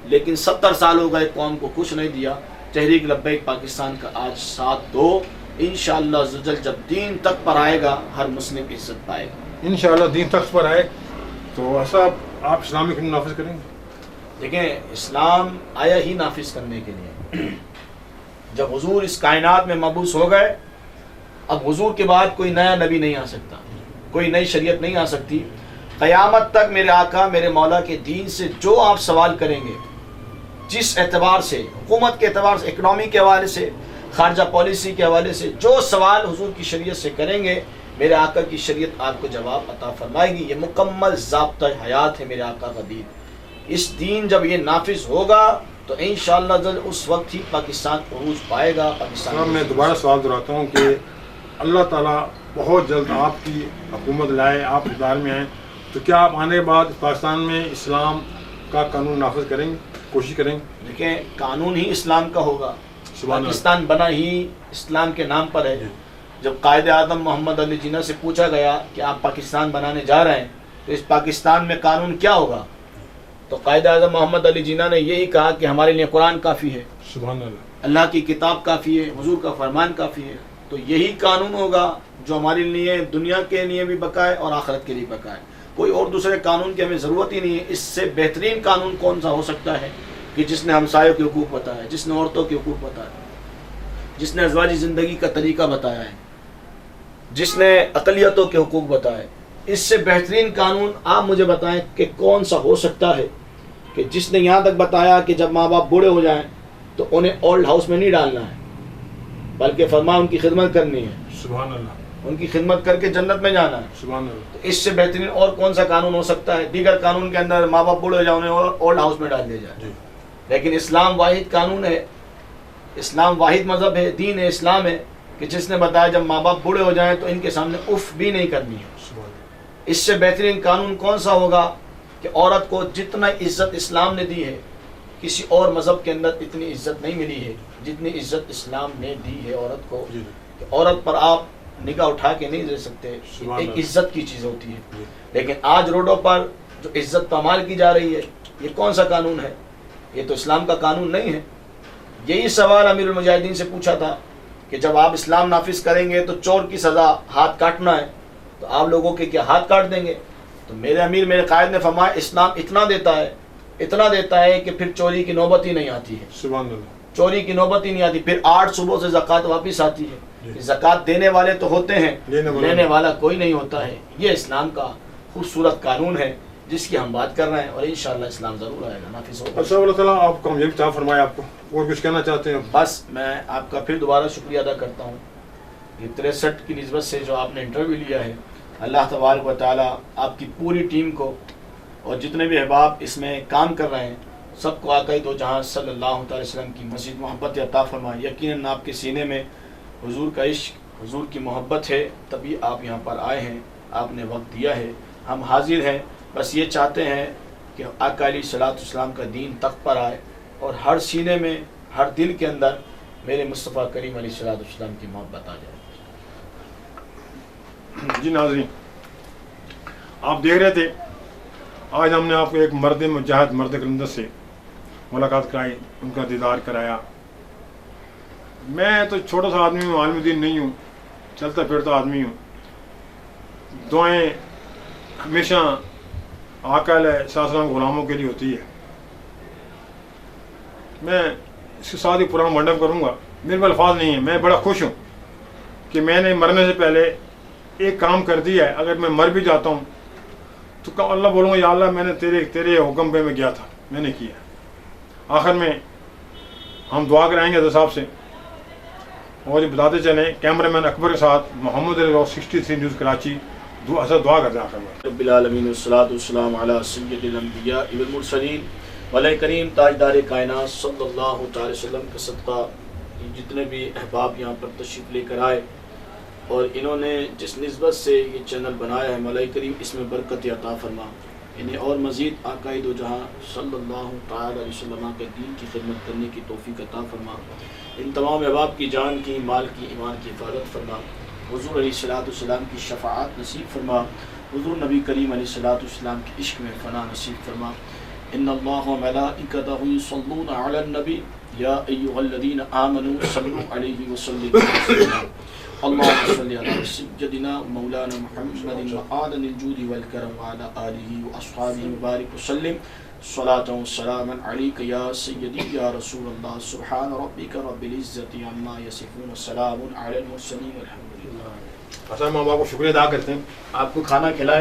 لیکن 70 سال ہو گئے قوم کو کچھ نہیں دیا۔ تحریک لبیک پاکستان کا آج ساتھ دو، انشاءاللہ عزوجل جب دین تک پر آئے گا ہر مسلم عزت پائے گا انشاءاللہ۔ دین تخت پر آئے تو صاحب آپ اسلامی حکم نافذ کریں گے؟ دیکھیں، اسلام آیا ہی نافذ کرنے کے لیے۔ جب حضور اس کائنات میں مبعوث ہو گئے، اب حضور کے بعد کوئی نیا نبی نہیں آ سکتا، کوئی نئی شریعت نہیں آ سکتی۔ قیامت تک میرے آقا، میرے مولا کے دین سے جو آپ سوال کریں گے، جس اعتبار سے، حکومت کے اعتبار سے، اکنامی کے حوالے سے، خارجہ پالیسی کے حوالے سے، جو سوال حضور کی شریعت سے کریں گے، میرے آقا کی شریعت آپ کو جواب عطا فرمائے گی۔ یہ مکمل ضابطہ حیات ہے میرے آقا کا دین۔ اس دین جب یہ نافذ ہوگا تو انشاءاللہ اس وقت ہی پاکستان عروج پائے گا۔ پاکستان میں دوبارہ سوال دہراتا ہوں کہ اللہ تعالیٰ بہت جلد آپ کی حکومت لائے، آپ اقتدار میں آئیں، تو کیا آپ آنے کے بعد پاکستان میں اسلام کا قانون نافذ کریں گے، کوشش کریں گے؟ دیکھیں، قانون ہی اسلام کا ہوگا۔ پاکستان بنا ہی اسلام کے نام پر ہے۔ جب قائد اعظم محمد علی جناح سے پوچھا گیا کہ آپ پاکستان بنانے جا رہے ہیں تو اس پاکستان میں قانون کیا ہوگا، تو قائد اعظم محمد علی جناح نے یہی کہا کہ ہمارے لیے قرآن کافی ہے، سبحان اللہ، اللہ کی کتاب کافی ہے، حضور کا فرمان کافی ہے۔ تو یہی قانون ہوگا جو ہمارے لیے دنیا کے لیے بھی بقائے اور آخرت کے لیے بقائے۔ کوئی اور دوسرے قانون کی ہمیں ضرورت ہی نہیں ہے۔ اس سے بہترین قانون کون سا ہو سکتا ہے کہ جس نے ہمسایوں کے حقوق بتایا ہے، جس نے عورتوں کے حقوق بتایا ہے، جس نے ازواجی زندگی کا طریقہ بتایا ہے، جس نے اقلیتوں کے حقوق بتائے۔ اس سے بہترین قانون آپ مجھے بتائیں کہ کون سا ہو سکتا ہے کہ جس نے یہاں تک بتایا کہ جب ماں باپ بوڑھے ہو جائیں تو انہیں اولڈ ہاؤس میں نہیں ڈالنا ہے، بلکہ فرمایا ان کی خدمت کرنی ہے، سبحان اللہ، ان کی خدمت کر کے جنت میں جانا ہے۔ سبحان اللہ۔ تو اس سے بہترین اور کون سا قانون ہو سکتا ہے؟ دیگر قانون کے اندر ماں باپ بوڑھے ہو جائیں انہیں اولڈ ہاؤس میں ڈال دیا جائے، لیکن اسلام واحد قانون ہے، اسلام واحد مذہب ہے، دین ہے، اسلام ہے کہ جس نے بتایا جب ماں باپ بوڑھے ہو جائیں تو ان کے سامنے اف بھی نہیں کرنی ہے۔ اس سے بہترین قانون کون سا ہوگا کہ عورت کو جتنا عزت اسلام نے دی ہے، کسی اور مذہب کے اندر اتنی عزت نہیں ملی ہے جتنی عزت اسلام نے دی ہے عورت کو، کہ عورت پر آپ نگاہ اٹھا کے نہیں دے سکتے، ایک عزت کی چیز ہوتی ہے۔ لیکن آج روڈوں پر جو عزت پامال کی جا رہی ہے، یہ کون سا قانون ہے؟ یہ تو اسلام کا قانون نہیں ہے۔ یہی سوال امیر المجاہدین سے پوچھا تھا کہ جب آپ اسلام نافذ کریں گے تو چور کی سزا ہاتھ کاٹنا ہے، تو آپ لوگوں کے کیا ہاتھ کاٹ دیں گے؟ تو میرے امیر، میرے قائد نے فرمایا اسلام اتنا دیتا ہے کہ پھر چوری کی نوبت ہی نہیں آتی ہے، سبحان اللہ، چوری کی نوبت ہی نہیں آتی۔ پھر 8 صبح سے زکوٰۃ واپس آتی ہے۔ زکوٰۃ دینے والے تو ہوتے ہیں، لینے والا کوئی نہیں ہوتا ہے۔ یہ اسلام کا خوبصورت قانون ہے جس کی ہم بات کر رہے ہیں، اور انشاءاللہ اسلام ضرور آئے گا، نافذ ہوگا۔ اچھا، اللہ تعالیٰ آپ کو یہ عطا فرمائے۔ آپ کو اور کچھ کہنا چاہتے ہیں؟ بس میں آپ کا پھر دوبارہ شکریہ ادا کرتا ہوں، یہ 63 کی نسبت سے جو آپ نے انٹرویو لیا ہے، اللہ تبارک و تعالیٰ آپ کی پوری ٹیم کو اور جتنے بھی احباب اس میں کام کر رہے ہیں سب کو آقا دو جہاں صلی اللہ تعالی وسلم کی مزید محبت عطا فرمائے۔ یقیناً آپ کے سینے میں حضور کا عشق، حضور کی محبت ہے، تبھی آپ یہاں پر آئے ہیں، آپ نے وقت دیا ہے۔ ہم حاضر ہیں، بس یہ چاہتے ہیں کہ آقا علیہ الصلوۃ والسلام کا دین تخت پر آئے اور ہر سینے میں، ہر دل کے اندر میرے مصطفیٰ کریم علیہ الصلوۃ والسلام کی محبت آ جائے۔ جی ناظرین، آپ دیکھ رہے تھے آج ہم نے آپ کو ایک مرد مجاہد، مرد کلندر سے ملاقات کرائی، ان کا دیدار کرایا۔ میں تو چھوٹا سا آدمی ہوں، عالم دین نہیں ہوں، چلتا پھرتا آدمی ہوں۔ دعائیں ہمیشہ آقا علیہ السلام غلاموں کے لیے ہوتی ہے۔ میں اس کے ساتھ ہی پرانا منڈپ کروں گا، میرے پاس الفاظ نہیں ہیں۔ میں بڑا خوش ہوں کہ میں نے مرنے سے پہلے ایک کام کر دیا ہے۔ اگر میں مر بھی جاتا ہوں تو اللہ بولوں گا یا اللہ میں نے تیرے حکم پہ میں گیا تھا، میں نے کیا۔ آخر میں ہم دعا کرائیں گے حضرت صاحب سے، اور یہ بتاتے چلیں کیمرہ مین اکبر کے ساتھ محمد علی 63 نیوز کراچی حضرت دعا کرتے ہیں آخر میں۔ رب العالمین والصلاۃ والسلام علی سید الانبیاء والمرسلین والے کریم تاجدار کائنات صلی اللہ تعالی وسلم کا صدقہ جتنے بھی احباب یہاں پر تشریف لے کر آئے اور انہوں نے جس نسبت سے یہ چینل بنایا ہے، مولا کریم اس میں برکت عطا فرما، انہیں اور مزید آقا دو جہاں صلی اللہ تعالی علیہ وسلم کے دین کی خدمت کرنے کی توفیق عطا فرما، ان تمام احباب کی جان کی، مال کی، ایمان کی حفاظت فرما، حضور علیہ الصلوۃ والسلام کی شفاعت نصیب فرما، حضور نبی کریم علیہ الصلوۃ والسلام کے عشق میں فنا نصیب فرما۔ ان اللہ و ملائکتہ یصلون علی النبی یا ایھا الذین آمنوا صلوا علیہ وسلموا تسلیما۔ اللهم صل على سيدنا مولانا محمد وآدم الجود والكرم وعلى آله وأصحابه وبارك وسلم صلاة وسلاما عليك يا سيدي يا رسول الله سبحان ربك رب العزة عما يصفون وسلام على المرسلين والحمد لله۔ اصل ہم آپ کو شکریہ ادا کرتے ہیں، آپ کو کھانا کھلائے